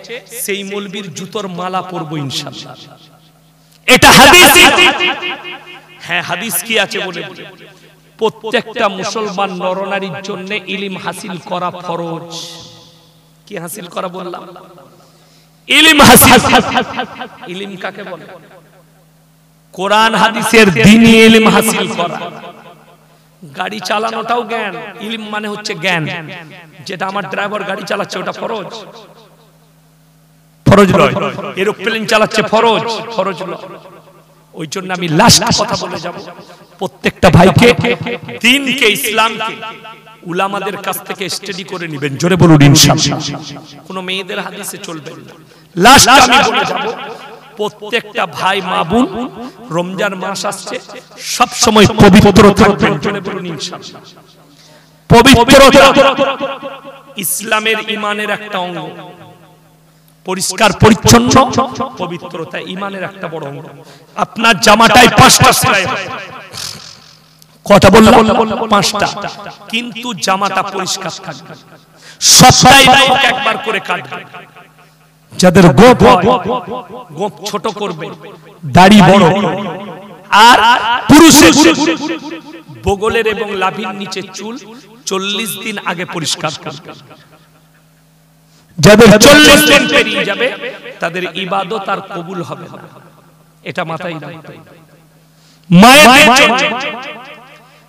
সেই মৌলবির জুতোর মালা পরবো ইনশাআল্লাহ। এটা হাদিস। হ্যাঁ, হাদিস কি আছে বলে, প্রত্যেকটা মুসলমান নরনারীর জন্য ইলম হাসিল করা ফরজ। কি হাসিল করা বললাম? ইলম হাসিল। ইলম কাকে বলে? কোরআন হাদিসের দ্বীনি ইলম হাসিল করা। গাড়ি চালানোটাও জ্ঞান। ইলম মানে হচ্ছে জ্ঞান। যেটা আমার ড্রাইভার গাড়ি চালাচ্ছে ওটা ফরজ, ফরজ নয়। এরোপ্লেন চালাচ্ছে ফরজ, ফরজ নয়। ওই জন্য আমি লাস্ট কথা বলে যাব, প্রত্যেকটা ভাইকে দ্বীনকে, ইসলামকে উলামাদের কাছ থেকে স্টাডি করে নেবেন। জোরে বলুন ইনশাআল্লাহ। কোন মেয়েদের হাদিসে চলবে না। লাস্ট আমি বলে যাব, প্রত্যেকটা ভাই মা বোন রমজান মাস আসছে, সব সময় পবিত্র থাকবেন। জোরে বলুন ইনশাআল্লাহ। পবিত্রতা ইসলামের ঈমানের একটা অঙ্গ। পরিষ্কার পরিচ্ছন্ন পবিত্রতা ঈমানের একটা বড় অঙ্গ। আপনার জামাটাই 5টা সেলাই হয়, কথা বললাম 5টা, কিন্তু জামাটা পরিষ্কার থাকবে। সপ্তাহে একবার করে কাটবে। যাদের গোপ হয় গোপ ছোট করবে, দাড়ি বড়, আর পুরুষের বগলের এবং লাভির নিচে চুল 40 দিন আগে পরিষ্কার করবে। যাদের 40 দিন পেরিয়ে যাবে তাদের ইবাদত আর কবুল হবে না। এটা মাথায় রাখতে হবে। মায়ের জন্য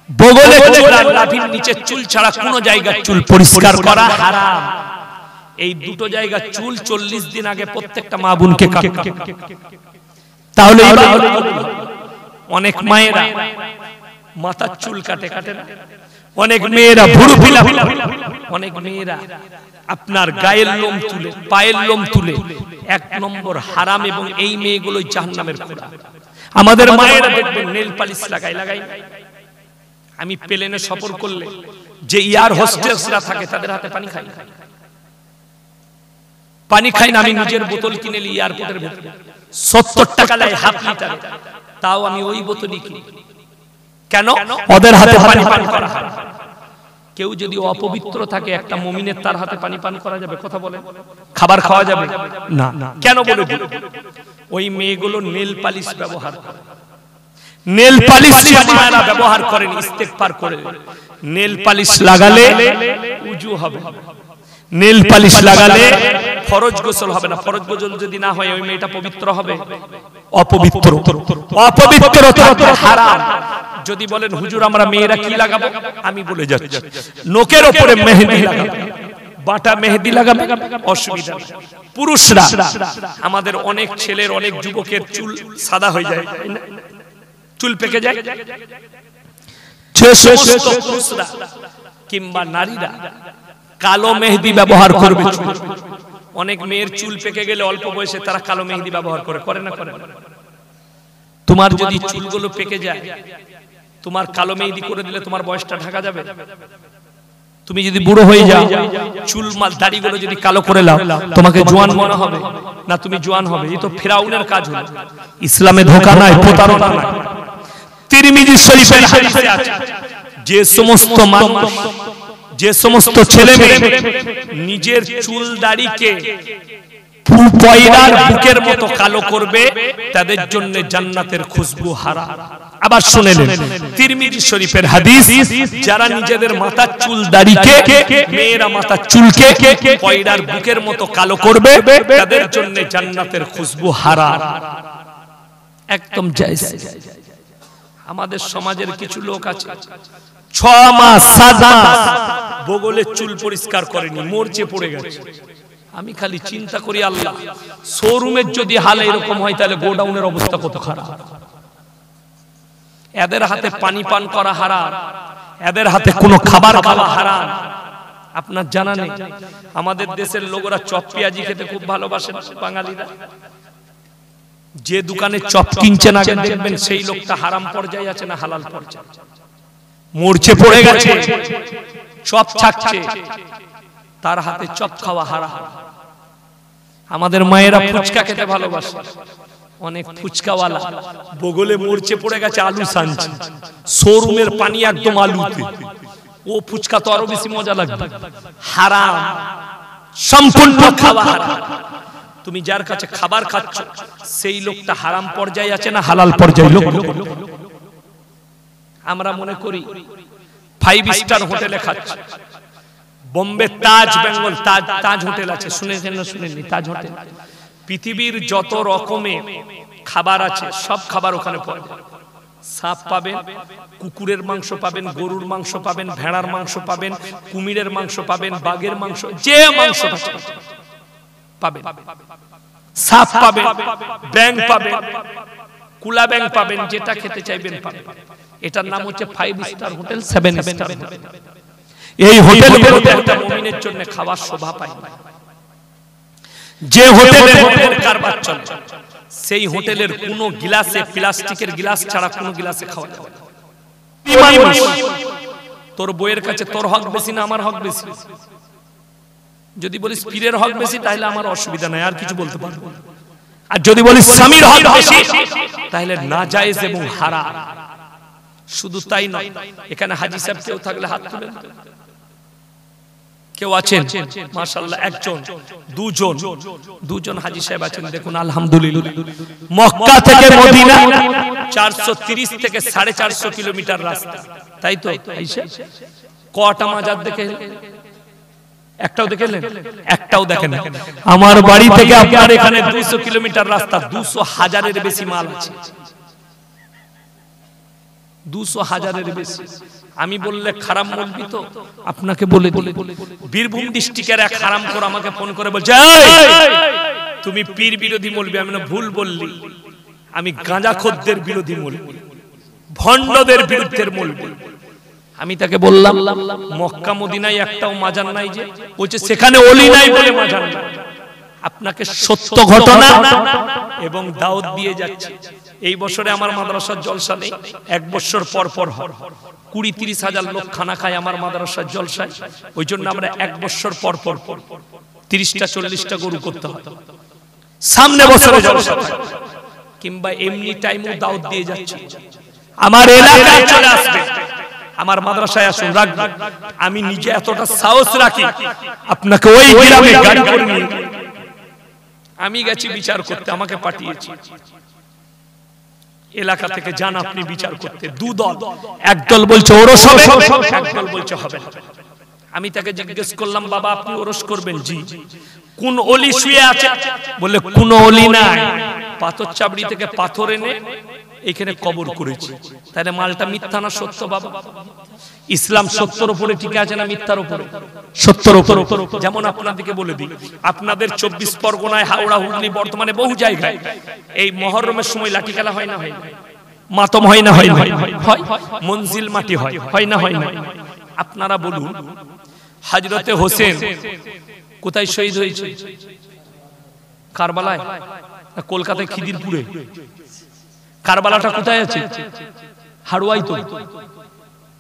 বগলের চুল আর লাভির নিচে চুল ছাড়া কোনো জায়গায় চুল পরিষ্কার করা হারাম। এই দুটো জায়গা চুল 40 দিন আগে প্রত্যেকটা মা বোনকে কাটতে হবে, তাহলে অনেক মায়েরা মাথার চুল কাটে না, অনেক মেয়েরা ভুরু ফিলা, অনেক মেয়েরা আপনার গায়ের লোম তুলে, পায়ের লোম তুলে, 1 নম্বর হারাম। এবং এই মেয়েগুলো জাহান্নামের খোঁড়া। আমাদের মায়েরা দেখবেন নেল পালিশ লাগাই। আমি প্লেনে সফর করলে যে এয়ার হোস্টেসরা থাকে তাদের হাতে পানি খাই না। আমি নিজের বোতল কিনে নিই এয়ারপোর্টের ভেতরে, 70 টাকা লাগে হাফ লিটার, তাও আমি ওই বোতলই কিনি। কেন? ওদের হাতে পানি পান করা হয়। কেউ যদি অপবিত্র থাকে, একটা মুমিনের তার হাতে পানি পান করা যাবে? কথা বলে। খাবার খাওয়া যাবে না। কেন বলে? ওই মেয়েগুলো নেল পালিশ ব্যবহার করে। নেল পালিশ মায়েরা ব্যবহার করেন ইস্তেগফার করে। নেল পালিশ লাগালে উজু হবে, নেল পালিশ লাগালে ফরজ গোসল হবে না। ফরজ গোসল যদি না হয় ওই মেয়েটা পবিত্র হবে? অপবিত্র। অপবিত্রতা হারাম। যদি বলেন হুজুর আমরা মেয়েরা কি লাগাবো, আমি বলে যাচ্ছি, নোকের উপরে মেহেদি লাগাবে, বাটা মেহেদি লাগাবে, অসুবিধা নেই। পুরুষরা, আমাদের অনেক ছেলের, অনেক যুবকের চুল সাদা হয়ে যায়, চুল পেকে যায়। যে সমস্ত পুরুষরা কিংবা নারীরা কালো মেহেদি ব্যবহার করবে, অনেক মেয়ের চুল পেকে গেলে অল্প বয়সে তারা কালো মেহেদি ব্যবহার করে না? তোমার যদি চুলগুলো পেকে যায়, তোমার কালো মেহেদি করে দিলে তোমার বয়সটা ঢাকা যাবে? তুমি যদি বুড়ো হয়ে যাও, চুল দাড়িগুলো যদি কালো করে নাও, তোমাকে জোয়ান মনে হবে না? তুমি জোয়ান হবে। এই তো ফিরাউনের কাজ হলো। ইসলামে ধোঁকা নাই, প্রতারণা নাই। তিরমিজি শরীফের হাদিসে আছে, যে সমস্ত মানুষ, যে সমস্ত ছেলে মেয়ে নিজের চুল দাড়িকে পয়রার বুকের মতো কালো করবে, তাদের জন্য জান্নাতের খুশবু হারাম। আবার শুনেলেন তিরমিজি শরীফের হাদিস, যারা নিজেদের মাথার চুল দাড়িকে, মেয়েরা মাথার চুলকে পয়রার বুকের মতো কালো করবে, তাদের জন্য জান্নাতের খুশবু হারাম। একদম জায়েজ। আমাদের সমাজের কিছু লোক আছে 6 মাস 7 মাস বগলের চুল পরিষ্কার করেনি, মরচে পড়ে গেছে। আমি খালি চিন্তা করি, আল্লাহ, শোরুমের যদি হাল এরকম হয় তাহলে গোডাউনের অবস্থা কত খারাপ। এদের হাতে পানি পান করা হারাম, এদের হাতে কোনো খাবার খাওয়া হারাম। আপনার জানা নেই আমাদের দেশের লোকেরা চপ পেঁয়াজি খেতে খুব ভালোবাসেন বাঙালিরা। যে দোকানে চপ কিনছেন আগে দেখবেন সেই লোকটা হারাম পর্যায়ে আছে না হালাল পর্যায়ে? মরচে পড়ে গেছে, চপ ছাকছে, তার হাতে চপ খাওয়া হারাম। আমাদের মায়েরা ফুচকা খেতে ভালোবাসে, অনেক ফুচকাওয়ালা বগলে মরচে পড়ে গেছে, আলু সানছে, শোরুমের পানি একদম আলুতে, ও ফুচকা তো আরো বেশি মজা লাগবে। হারাম, সম্পূর্ণ খাওয়া হারাম। তুমি যার কাছে খাবার খাচ্ছ সেই লোকটা হারাম পর্যায়ে আছে না হালাল পর্যায়ে? লোক আমরা মনে করি 5 স্টার হোটেলে খাচ্ছি, বোম্বে তাজ বেঙ্গল তাজ হোটেল আছে, শুনেছেন না শুনেননি? তাজ হোটেল পৃথিবীর যত রকমের খাবার আছে সব খাবার ওখানে পাওয়া যায়। সাপ পাবেন, কুকুরের মাংস পাবেন, গরুর মাংস পাবেন, ভেড়ার মাংস পাবেন, কুমিরের মাংস পাবেন, বাঘের মাংস, যে মাংস পাবেন, সাপ পাবেন, ব্যাঙ পাবেন, কুলা ব্যাঙ পাবেন, যেটা খেতে চাইবেন পাবেন। এটার নাম হচ্ছে 5 স্টার হোটেল, 7 স্টার হোটেল। এই হোটেলগুলোতে একটা মুমিনের জন্য খাবার শোভা পায়। যে হোটেলের কারবার চলে সেই হোটেলের কোন গ্লাসে প্লাস্টিকের গ্লাস ছাড়া কোন গ্লাসে খাওয়া যাবে না। তোর বইয়ের কাছে তোর হক বেশি না আমার হক বেশি? যদি বলিস পীরের হক বেশি তাহলে আমার অসুবিধা নাই, আর কিছু বলতে পারবো না। আর যদি বলিস স্বামীর হক বেশি তাহলে নাজায়েজ এবং হারাম। শুধু তাই নয়, এখানে হাজী সাহেব কেউ থাকলে হাত তুলেন। কেউ আছেন? মাশাআল্লাহ, একজন, দুজন হাজী সাহেব আছেন। দেখুন আলহামদুলিল্লাহ, মক্কা থেকে মদিনা 430 থেকে 450 কিলোমিটার রাস্তা, তাই তো? কটা মাজার দেখে? একটাও দেখলেন? একটাও দেখেন। আমার বাড়ি থেকে আপনার এখানে 200 কিলোমিটার রাস্তা, 200,000-এর বেশি মাল আছে, 200,000-এর বেশি। আমি বললে খারাপ বলবি তো আপনাকে বলে দিই। বীরভূম ডিস্ট্রিক্টের এক হারামখোর আমাকে ফোন করে বলছে, তুমি পীর বিরোধী বলবি। আমি না, ভুল বললি, আমি গাঁজাখোরদের বিরোধী বলবি, ভণ্ডদের বিরুদ্ধে বলবি। আমি তাকে বললাম মক্কা মদিনায় একটাও মাজার নাই যে? বলছে সেখানে ওলি নাই বলে মাজার নাই। আপনাকে সত্য ঘটনা এবং দাওয়াত দিয়ে যাচ্ছে। এই বছরে আমার মাদ্রাসার জলসা নেই, 1 বছর পর পর হয়। 20-30 হাজার লোক খানা খায় আমার মাদ্রাসার জলসায়। ওই জন্য আমরা 1 বছর পর পর 30টা-40টা গরু করতে হয়। সামনে বছরে জলসা কিংবা এমনি টাইমও দাওয়াত দিয়ে যাচ্ছে। আমার এলাকায় চলে আসবে, আমার মাদ্রাসায় আসুন, রাখবেন। আমি নিজে এতটা সাহস রাখি, আপনাকে ওই গ্রামে গাড়ি করে নিয়ে আমি গেছি বিচার করতে, আমাকে পাঠিয়েছি এলাকা থেকে, যান আপনি বিচার করতে। 2 দল, এক দল বলছে ওরস হবে, এক দল বলছে হবে না। আমি তাকে জিজ্ঞেস করলাম, বাবা আপনি ওরস করবেন? জি। কোন ওলি শুয়ে আছে? বলে কোন ওলি নাই, পাথর চাবড়ি থেকে পাথর এনে এখানে কবর করেছি। তাহলে মালটা মিথ্যা না সত্য? বাবা, ইসলাম সত্যের উপরে টিকে আছে না মিথ্যার উপরে? সত্যের উপরে। যেমন আপনাদেরকে বলে দিই, আপনাদের 24 পরগনায়, হাওড়া, হুগলি, বর্তমানে বহু জায়গায় এই মহরমের সময় লাঠি খেলা হয় না? হয় না? মাতম হয় না? হয় না? হয়। মঞ্জিল মাটি হয়, হয় না? হয় না? আপনারা বলুন, হযরতে হোসেন কোথায় শহীদ হয়েছে? কারবালায় না কলকাতায় খিদিরপুরে? কারবালাটা কোথায় আছে? হাড়ুয়াই তো,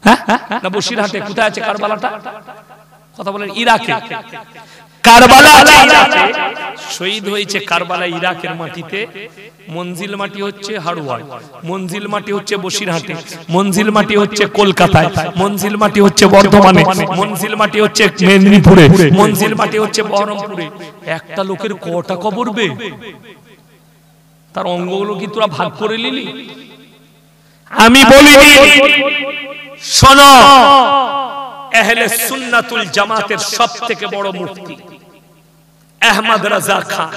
হ্যাঁ না বসিরহাটে? কোথায় আছে কারবালাটা? কথা বলেন। ইরাকে কারবালা আছে, ইরাকে শহীদ হয়েছে। কারবালা ইরাকের মাটিতে। মঞ্জিল মাটি হচ্ছে হাড়ুয়ায়, মঞ্জিল মাটি হচ্ছে বসিরহাটে, মঞ্জিল মাটি হচ্ছে কলকাতায়, মঞ্জিল মাটি হচ্ছে বর্ধমানে, মঞ্জিল মাটি হচ্ছে মেদিনীপুরে, মঞ্জিল মাটি হচ্ছে বহরমপুরে। একটা লোকের কটা কবরবে? তার অঙ্গগুলো কি তোরা ভাগ করে নিলি? আমি বলিনি, শোনো, আহলে সুন্নাতুল জামাতের সবথেকে বড় মুফতি আহমদ রাজা খান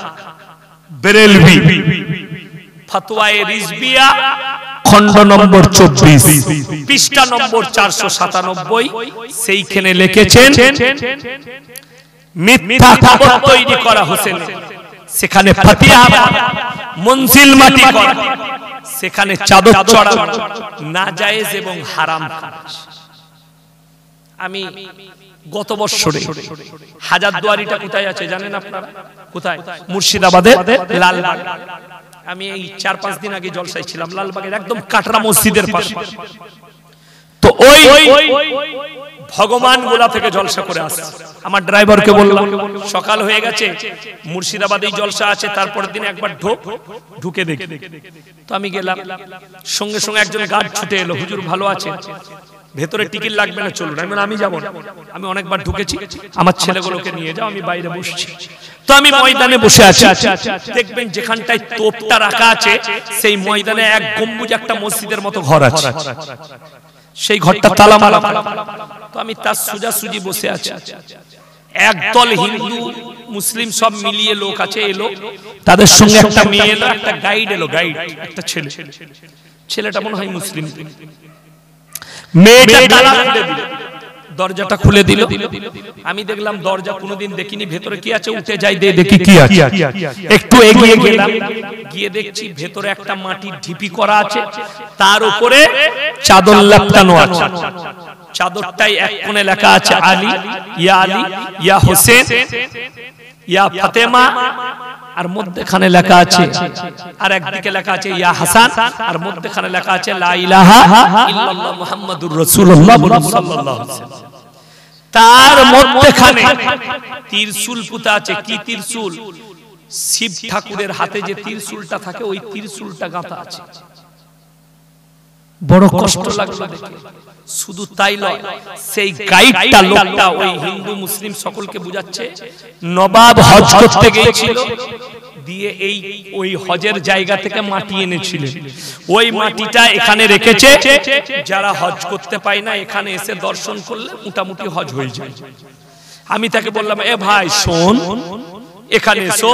বেরেলভি, ফতোয়ায়ে রিজভিয়া খণ্ড নম্বর 24 পৃষ্ঠা নম্বর 497, সেইখানে লিখেছেন মিথ্যা খবর তৈরি করা হোসেন, সেখানে ফাতিহা মঞ্জিল মাটি করা, সেখানে চাদর চড়ানো নাজায়েজ এবং হারাম কাজ। আমি গত বছরে হাজারদুয়ারিটা কোথায় আছে জানেন আপনারা? কোথায়? মুর্শিদাবাদে লালবাগ। আমি এই 4-5 দিন আগে জলসায় ছিলাম লালবাগের একদম কাটরা মসজিদের পাশে। তো ওই ভগবান গোলা থেকে জলসা করে আসছে। আমার ড্রাইভারকে বললাম সকাল হয়ে গেছে, মুর্শিদাবাদেই জলসা আছে, তারপরের দিন একবার ঢুকে দেখি। তো আমি গেলাম, সঙ্গে সঙ্গে একজন গার্ড ছুটে এলো, হুজুর ভালো আছে, ভেতরে টিকিট লাগবে না, চলুন। আমি যাব না, আমি অনেকবার ঢুকেছি, আমার ছেলেগুলোকে নিয়ে যাও, আমি বাইরে বসছি। তো আমি ময়দানে বসে আছি, দেখবেন যেখানটায় তোপটা রাখা আছে সেই ময়দানে এক গম্বুজ একটা মসজিদের মতো ঘর আছে। সেই ঘরটা তালা মারা। তো আমি তার সোজাসুজি বসে আছি, একদল হিন্দু মুসলিম সব মিলিয়ে লোক আছে, এলো, তাদের সঙ্গে একটা মেয়ে এলো, একটা গাইড এলো, গাইড একটা ছেলে, ছেলেটা মনে হয় মুসলিম। মেয়েটা দরজাটা খুলে দিল, আমি দেখলাম দরজা কোনোদিন দেখিনি, ভেতরে কি আছে উঠে যাই দেখি কি আছে। একটু এগিয়ে গেলাম, গিয়ে দেখছি ভেতরে একটা মাটির ঢিপি করা আছে, তার উপরে চাদর লেপটানো আছে। চাদরটাই এক কোণে লেখা আছে আলী ইয়া হোসেন ইয়া ফাতেমা, আর মধ্যখানে লেখা আছে, আর একদিকে লেখা আছে ইয়া হাসান, আর মধ্যখানে লেখা আছে লা ইলাহা ইল্লাল্লাহ মুহাম্মাদুর রাসূলুল্লাহ সাল্লাল্লাহু আলাইহি ওয়াসাল্লাম। তার মধ্যখানে ত্রিশূল পুঁতা আছে। কি ত্রিশূল? শিব ঠাকুরের হাতে যে ত্রিশূলটা থাকে ওই ত্রিশূলটা গাঁথা আছে। বড় কষ্ট লাগলো দেখে। শুধু তাই নয়, সেই গাইডটা লোকটা ওই হিন্দু মুসলিম সকলকে বুঝাচ্ছে নবাব হজ করতে গিয়েছিল, দিয়ে এই ওই হজের জায়গা থেকে মাটি এনেছিলেন, ওই মাটিটা এখানে রেখেছে, যারা হজ করতে পায় না এখানে এসে দর্শন করলে মোটামুটি হজ হয়ে যায়। আমি তাকে বললাম, এ ভাই শোন, এখানে এসো।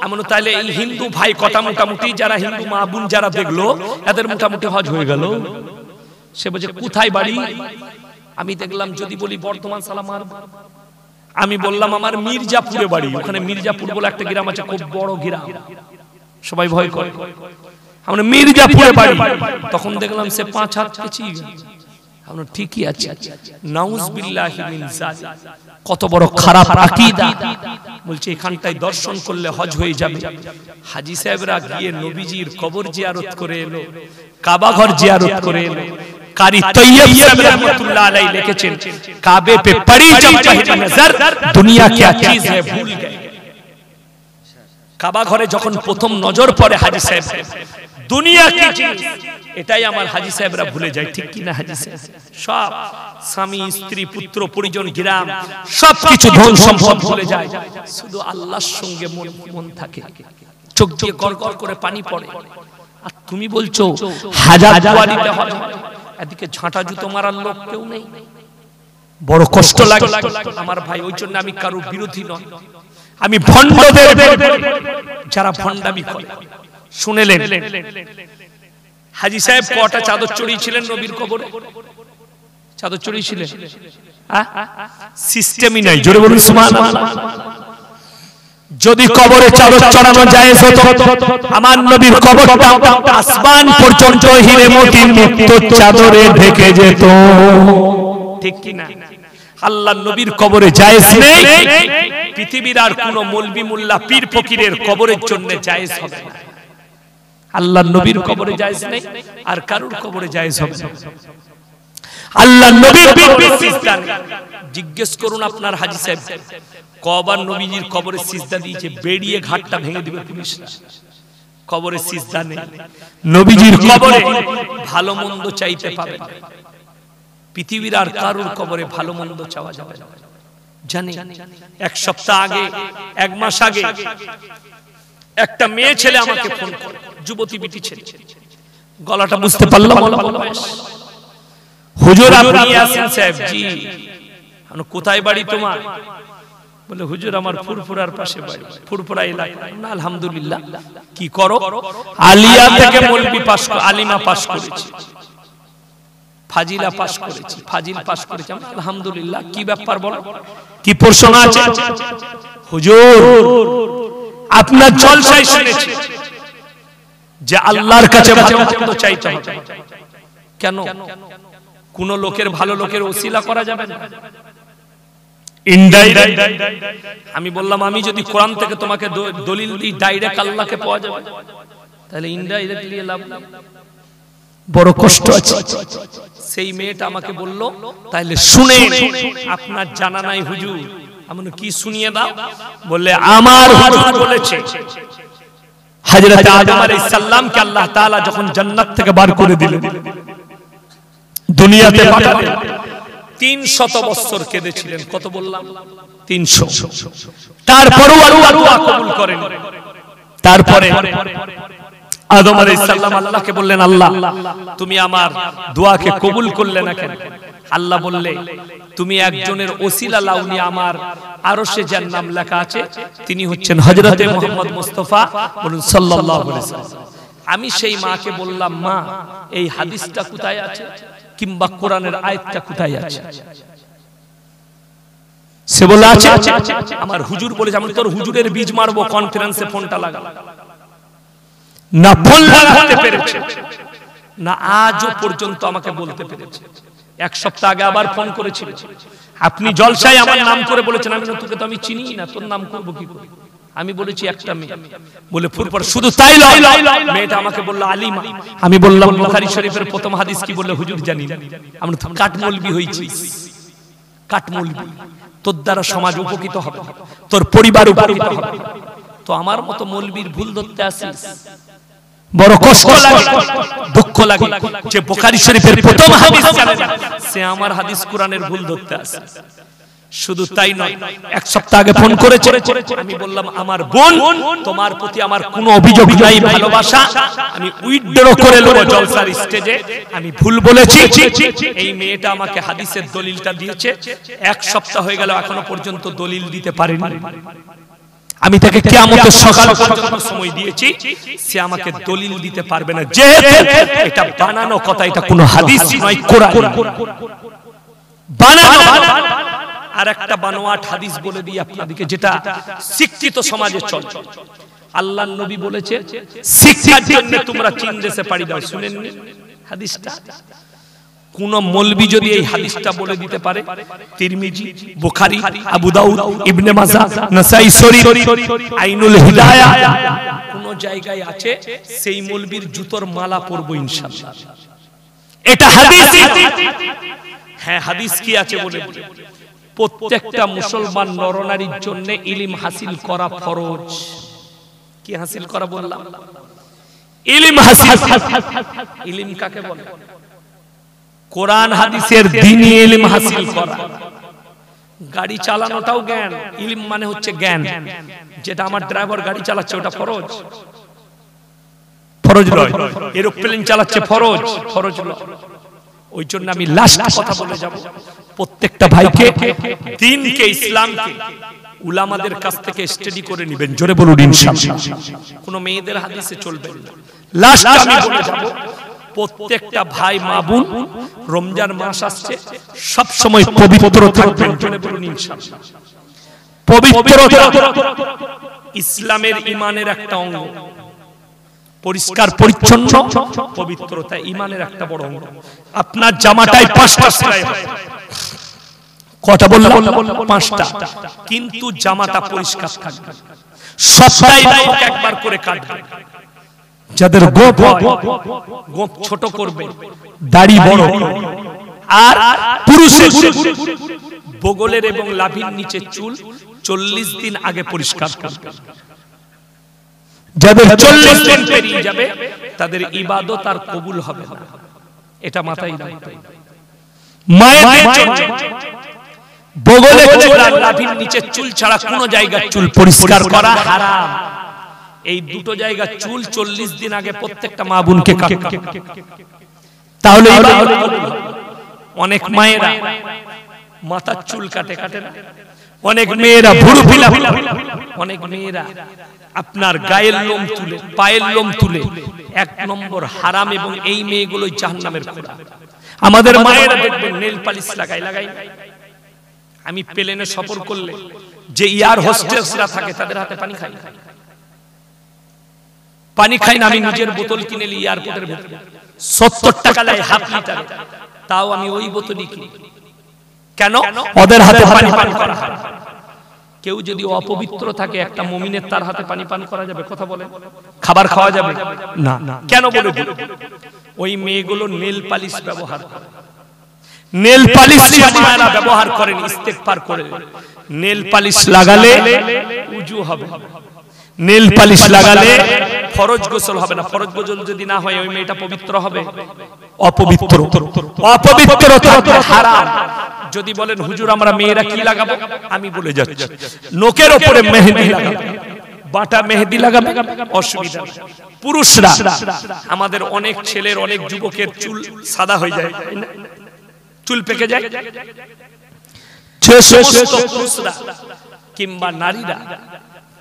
এমন তাইলে এই হিন্দু ভাই কথা মোটামুটি যারা হিন্দু মা বোন যারা দেখলো এদের মোটামুটি হজ হয়ে গেল। সে বলছে কোথায় বাড়ি? আমি দেখলাম যদি বলি বর্ধমান সালামার, আমি বললাম আমার মির্জাপুরে বাড়ি। ওখানে মির্জাপুর বলে একটা গ্রাম আছে, খুব বড় গ্রাম, সবাই ভয় করে। আমরা মির্জাপুরে বাড়ি। তখন দেখলাম সে 5 হাত পেছিয়ে গেল। আমরা ঠিকই আছে, নাউজুবিল্লাহি মিন যালিক। কত বড় খারাপ আকীদা। বলছে এখানটায় দর্শন করলে হজ হয়ে যাবে। হাজী সাহেবরা গিয়ে নবীজির কবর জিয়ারত করে এলো, কাবা ঘর জিয়ারত করে এলো। কারি তৈয়ব সাহেব রহমাতুল্লাহ আলাইহি লিখেছেন, কাবে पे पड़ी जब पहली नजर दुनिया क्या चीज है भूल गए। কাবা ঘরে যখন প্রথম নজর পড়ে হাজী সাহেব, দুনিয়া কি জিনিস এটাই আমার হাজী সাহেবরা ভুলে যায়। ঠিক কি না হাজী সাহেব? সব স্বামী স্ত্রী পুত্র পরিজন গ্রাম সবকিছু ধন সম্পদ ভুলে যায়, শুধু আল্লাহর সঙ্গে মন থাকে। চোখ দিয়ে গড়গড় করে পানি পড়ে। আর তুমি বলছো হাজার দুয়ারিতে হজ, এদিকে ঝাঁটা জুতো মারার লোক কেউ নেই। বড় কষ্ট লাগে আমার ভাই। ওই জন্য আমি কারোর বিরোধী নয়, আমি ভণ্ডদের যারা ভণ্ডামি করে। শুনেলেন হাজী সাহেব কটা চাদর চড়িয়েছিলেন নবীর কবরে? চাদর চড়িয়েছিলেন? সিস্টেমই নাই। জোরে বলুন সুবহানাল্লাহ। যদি কবরে চাদর চড়ানো জায়েজ হতো, আমার নবীর কবরটা আসমান পর্যন্ত হিরে মোতি মুক্ত চাদরে ঢেকে যেত। ঠিক কি না? আল্লাহর নবীর কবরে জায়েজ নেই, পৃথিবীর আর কোন মৌলবি মোল্লা পীর ফকিরের কবরের জন্য জায়েজ হবে না। আল্লাহর নবীর কবরে জায়েজ নেই, আর কারুর কবরে জায়েজ হবে না। আল্লাহর নবীর কবরে সিজদা নেই। জিজ্ঞেস করুন আপনার হাজী সাহেব কবার নবীজির কবরে সিজদা দিয়েছে? বেরিয়ে ঘাটটা ভেঙে দিবে পুলিশরা। কবরে সিজদা নেই। নবীজির কবরে ভালো মন্দ চাইতে পাবে না। পৃথিবীর আর কারুর কবরে ভালো মন্দ চাওয়া যাবে না। জানি 1 সপ্তাহ আগে, 1 মাস আগে একটা মেয়ে ছেলে আমাকে ফোন করে, যুবতী বিটি ছেলে, গলাটা বুঝতে পারলাম, হুজুর আপনি আছেন? সাহেব জি। কোথায় বাড়ি তোমার? বলে হুজুর আমার ফুরফুরার পাশে বাড়ি, ফুরফুরা এলাকা। আলহামদুলিল্লাহ। কি করো? আলিয়া থেকে মৌলবি পাস, আলিমা পাস করেছি, ফাজিলা পাস করেছি, ফাজিল পাস করেছি। আলহামদুলিল্লাহ। কি ব্যাপার বলো, কি প্রশ্ন আছে? হুজুর আপনার জলসায় শুনেছি যে আল্লাহর কাছে ভালো মন্দ চাইতে হবে। কেন? কোন লোকের ভালো লোকের ওসিলা করা যাবে না? ইনডাইরেক্ট। আমি বললাম আমি যদি কোরআন থেকে তোমাকে দলিল দিই ডাইরেক্ট আল্লাহকে পাওয়া যাবে, তাহলে ইনডাইরেক্টলি লাভ। বড় কষ্ট আছে। সেই মেয়েটা আমাকে বলল তাহলে শুনে, আপনার জানা নাই হুজুর? আমি কি শুনিয়ে দাও? বললে আমার হুজুর বলেছে হযরত আদম আলাইহিস সালামকে আল্লাহ তাআলা যখন জান্নাত থেকে বার করে দিলেন, দুনিয়াতে পাঠালেন, 300 বছর কেঁদেছিলেন। কত বললাম? 300। তারপরও আল্লাহ দোয়া কবুল করেন। তারপরে আদম আলাইহিস সালাম আল্লাহকে বললেন, আল্লাহ তুমি আমার দোয়াকে কবুল করলে না কেন? আল্লাহ বললে, তুমি একজনের ওসিলা লাউনি আমার আরশে যার নাম লেখা আছে, তিনি হচ্ছেন হযরতে মুহাম্মদ মুস্তাফা, বলুন সাল্লাল্লাহু আলাইহি ওয়াসাল্লাম। আমি সেই মাকে বললাম, মা এই হাদিসটা কোথায় আছে, কিংবা কোরআনের আয়াতটা কোথায় আছে? সে বলে আছে। আমার হুজুর বলেছে, আমি তোর হুজুরের বীজ মারবো, কনফারেন্সে ফোনটা লাগা না, ফোন লাগাতে পেরেছে না, আজও পর্যন্ত আমাকে বলতে পেরেছে। এক সপ্তাহ আগে আবার ফোন করেছিল, আপনি জলসায় আমার নাম করে বলেছেন। আমি তোকে তো আমি চিনি না, তোর নাম করবো কি করে? আমি বলেছি একটা মেয়ে, বলে ফুরফুর। শুধু তাই নয়, মেয়েটা আমাকে বলল আলিমা। আমি বললাম বুখারী শরীফের প্রথম হাদিস কি? বললে হুজুর জানি না। আমরা তো কাঠমৌলবি হয়েছি, কাঠমৌলবি। তোর দ্বারা সমাজ উপকৃত হবে, তোর পরিবার উপকৃত হবে, তো আমার মতো মৌলবীর ভুল ধরতে আসিস, বড় কষ্ট লাগে, দুঃখ লাগে যে বুখারী শরীফের প্রথম হাদিস জানে না, সে আমার হাদিস কোরআনের ভুল ধরতে আসে। শুধু তাই নয়, এক সপ্তাহ আগে ফোন করেছে। আমি বললাম, আমার বোন, তোমার প্রতি আমার কোনো অভিযোগ নাই, ভালোবাসা, আমি উইথড্র করে নেব জলসার স্টেজে, আমি ভুল বলেছি। এই মেয়েটা আমাকে হাদিসের দলিলটা দিয়েছে, এক সপ্তাহ হয়ে গেল, এখনো পর্যন্ত দলিল দিতে পারেনি। আমি তাকে কিয়ামতের সকাল পর্যন্ত সময় দিয়েছি, সে আমাকে দলিল দিতে পারবে না, যেহেতু এটা বানানো কথা, এটা কোনো হাদিস নয়, কোরআন বানানো। আর একটা বানোয়াট হাদিস বলে দিই আপনাদেরকে, যেটা শিক্ষিত সমাজে চলে। আল্লাহর নবী বলেছে, শিক্ষার জন্য তোমরা চীন দেশে পাড়ি দাও। শুনেননি হাদিসটা? কোন মৌলবি যদি এই হাদিসটা বলে দিতে পারে, তিরমিজি, বুখারী, আবু দাউদ, ইবনে মাজাহ, নাসাই শরীফ, আইনুল হিদায়া, কোন জায়গায় আছে, সেই মৌলবির জুতোর মালা পরবো ইনশাআল্লাহ। এটা হাদিস। হ্যাঁ, হাদিস কি আছে বলে, প্রত্যেকটা মুসলমান নরনারীর জন্য ইলম হাসিল করা ফরজ। কি হাসিল করা বললাম? ইলম হাসিল। ইলম কাকে বলে? কোরআন হাদিসের দ্বীনি ইলম হাসিল করা। গাড়ি চালানোটাও জ্ঞান, ইলম মানে হচ্ছে জ্ঞান। যেটা আমার ড্রাইভার গাড়ি চালাচ্ছে ওটা ফরজ? ফরজ নয়। এরোপ্লেন চালাচ্ছে ফরজ? ফরজ নয়। ওই জন্য আমি লাস্ট কথা বলে যাব, প্রত্যেকটা ভাইকে দ্বীনকে, ইসলামকে উলামাদের কাছ থেকে স্টাডি করে নেবেন। জোরে বলুন ইনশাআল্লাহ। কোন মেয়েদের হাদিসে চলবে না। লাস্ট আমি বলে যাব, প্রত্যেকটা ভাই মা বোন, রমজান মাস আসছে, সব সময় পবিত্র থাকবেন। জোরে বলুন ইনশাআল্লাহ। পবিত্রতা ইসলামের, ঈমানের একটা অঙ্গ। পরিষ্কার পরিচ্ছন্ন পবিত্রতা ঈমানের একটা বড় অঙ্গ। আপনার জামাটাই 5টা সেলাই হয়, কটা বললাম? 5টা। কিন্তু জামাটা পরিষ্কার থাকবে, সপ্তাহে একবার করে কাটবে। যাদের গোপ হয়, গোপ ছোট করবে, দাড়ি বড়, আর পুরুষের বগলের এবং লাভির নিচে চুল 40 দিন আগে পরিষ্কার করবে। যাদের 40 দিন পেরিয়ে যাবে, তাদের ইবাদত আর কবুল হবে না। এটা মাথায় রাখতে হবে। মায়ের জন্য বগলে চুল আর লাভির নিচে চুল ছাড়া কোনো জায়গায় চুল পরিষ্কার করা হারাম। এই দুটো জায়গা চুল 40 দিন আগে প্রত্যেকটা মা বোনকে কাটতে হবে, তাহলে অনেক মায়েরা মাথার চুল কাটে না, অনেক মেয়েরা ভুরু ফিলা, অনেক মেয়েরা আপনার গায়ের লোম তুলে, পায়ের লোম তুলে, 1 নম্বর হারাম। এবং এই মেয়েগুলো জাহান্নামের খোঁড়া। আমাদের মায়েরা দেখবেন নেল পালিশ লাগাই। আমি প্লেনে সফর করলে যে এয়ার হোস্টেসরা থাকে, তাদের হাতে পানি খাই না। আমি নিজের বোতল কিনে নিই এয়ারপোর্টের ভেতরে, 70 টাকা লাগে হাফ লিটার, তাও আমি ওই বোতলই কিনি। কেন? ওদের হাতে পানি পান করা হয়। কেউ যদি অপবিত্র থাকে, একটা মুমিনের তার হাতে পানি পান করা যাবে? কথা বলে। খাবার খাওয়া যাবে না? কেন বলে? ওই মেয়েগুলো নেল পালিশ ব্যবহার করে। নেল পালিশ মায়েরা ব্যবহার করেন, ইস্তেগফার করে। নেল পালিশ লাগালে উজু হবে, নেল পালিশ লাগালে ফরজ গোসল হবে না। ফরজ গোসল যদি না হয়, ওই মেয়েটা পবিত্র হবে? অপবিত্র। অপবিত্রতা হারাম। যদি বলেন হুজুর আমরা মেয়েরা কি লাগাবো, আমি বলে যাচ্ছি, নোকের উপরে মেহেন্দি লাগাবে, বাটা মেহেদি লাগাবে, অসুবিধা নেই। পুরুষরা, আমাদের অনেক ছেলের অনেক যুবকের চুল সাদা হয়ে যায়, চুল পেকে যায়। যে সমস্ত পুরুষরা কিংবা নারীরা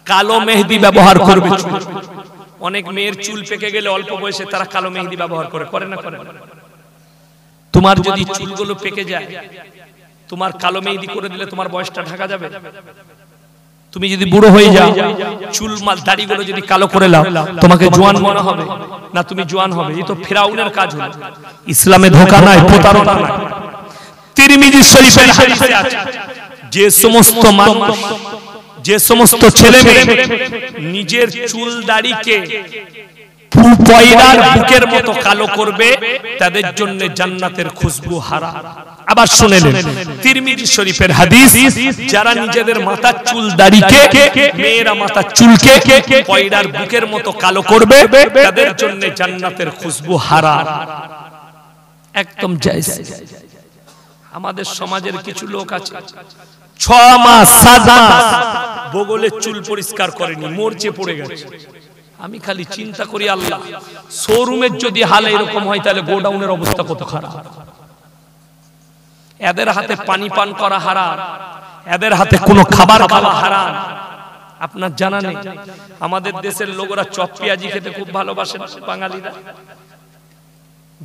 কালো মেহেদি ব্যবহার করবে, অনেক মেয়ের চুল পেকে গেলে অল্প বয়সে তারা কালো মেহেদি ব্যবহার করে না? করে। তোমার যদি চুলগুলো পেকে যায়, তোমার কালো মেহেদি করে দিলে তোমার বয়সটা ঢাকা যাবে? তুমি যদি বুড়ো হয়ে যাও, চুল দাড়িগুলো যদি কালো করে নাও, তোমাকে জোয়ান মনে হবে না? তুমি জোয়ান হবে? এই তো ফিরাউনের কাজ হলো। ইসলামে ধোঁকা নাই, প্রতারণা নাই। তিরমিজি শরীফের হাদিসে আছে, যে সমস্ত মানুষ, যে সমস্ত ছেলে মেয়ে নিজের চুল দাড়িকে পয়রার বুকের মতো কালো করবে, তাদের জন্য জান্নাতের খুশবু হারাম। আবার শুনেলেন, তিরমিজি শরীফের হাদিস, যারা নিজেদের মাথার চুল দাড়িকে, মেয়েরা মাথার চুলকে পয়রার বুকের মতো কালো করবে, তাদের জন্য জান্নাতের খুশবু হারাম। একদম জায়েজ। আমাদের সমাজের কিছু লোক আছে 6 মাস 7 মাস বগলের চুল পরিষ্কার করেনি, মরচে পড়ে গেছে। আমি খালি চিন্তা করি, আল্লাহ, শোরুমের যদি হাল এরকম হয় তাহলে গোডাউনের অবস্থা কত খারাপ। এদের হাতে পানি পান করা হারাম, এদের হাতে কোনো খাবার খাওয়া হারাম। আপনার জানা নেই, আমাদের দেশের লোকেরা চপ পেঁয়াজি খেতে খুব ভালোবাসেন বাঙালিরা।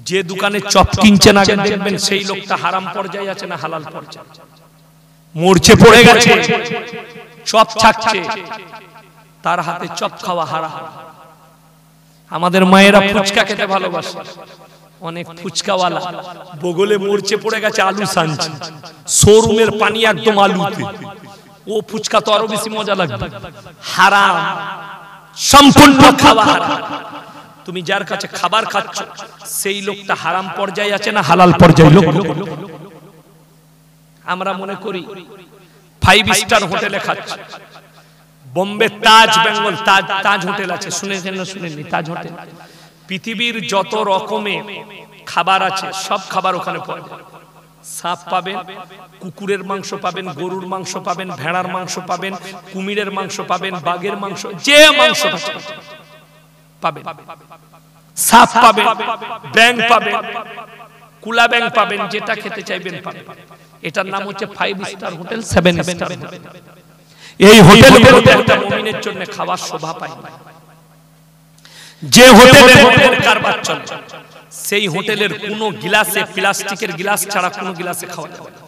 যে দোকানে চপ কিনছেন আগে দেখবেন সেই লোকটা হারাম পর্যায়ে আছে না হালাল পর্যায়ে? মরচে পড়ে গেছে, চপ ছাকছে, তার হাতে চপ খাওয়া হারাম। আমাদের মায়েরা ফুচকা খেতে ভালোবাসে, অনেক ফুচকাওয়ালা বগলে মরচে পড়ে গেছে, আলু সানছে, শোরুমের পানি একদম আলুতে, ও ফুচকা তো আরো বেশি মজা লাগবে। হারাম, সম্পূর্ণ খাওয়া হারাম। তুমি যার কাছে খাবার খাচ্ছ সেই লোকটা হারাম পর্যায়ে আছে না হালাল পর্যায়ে? লোক আমরা মনে করি 5 স্টার হোটেলে খাচ্ছি। বোম্বে তাজ বেঙ্গল তাজ হোটেল আছে, শুনেছেন না শুনেননি? তাজ হোটেল পৃথিবীর যত রকমের খাবার আছে সব খাবার ওখানে পাওয়া যায়। সাপ পাবেন, কুকুরের মাংস পাবেন, গরুর মাংস পাবেন, ভেড়ার মাংস পাবেন, কুমিরের মাংস পাবেন, বাঘের মাংস, যে মাংস পাবেন, সাপ পাবেন, ব্যাঙ পাবেন, কুলা ব্যাঙ পাবেন, যেটা খেতে চাইবেন পাবেন। এটার নাম হচ্ছে 5 স্টার হোটেল, 7 স্টার হোটেল। এই হোটেলগুলোতে একটা মুমিনের জন্য খাবার শোভা পায় না। যে হোটেলের কারবার চলে সেই হোটেলের কোনো গিলাসে, প্লাস্টিকের গিলাস ছাড়া কোনো গিলাসে খাওয়া যাবে না।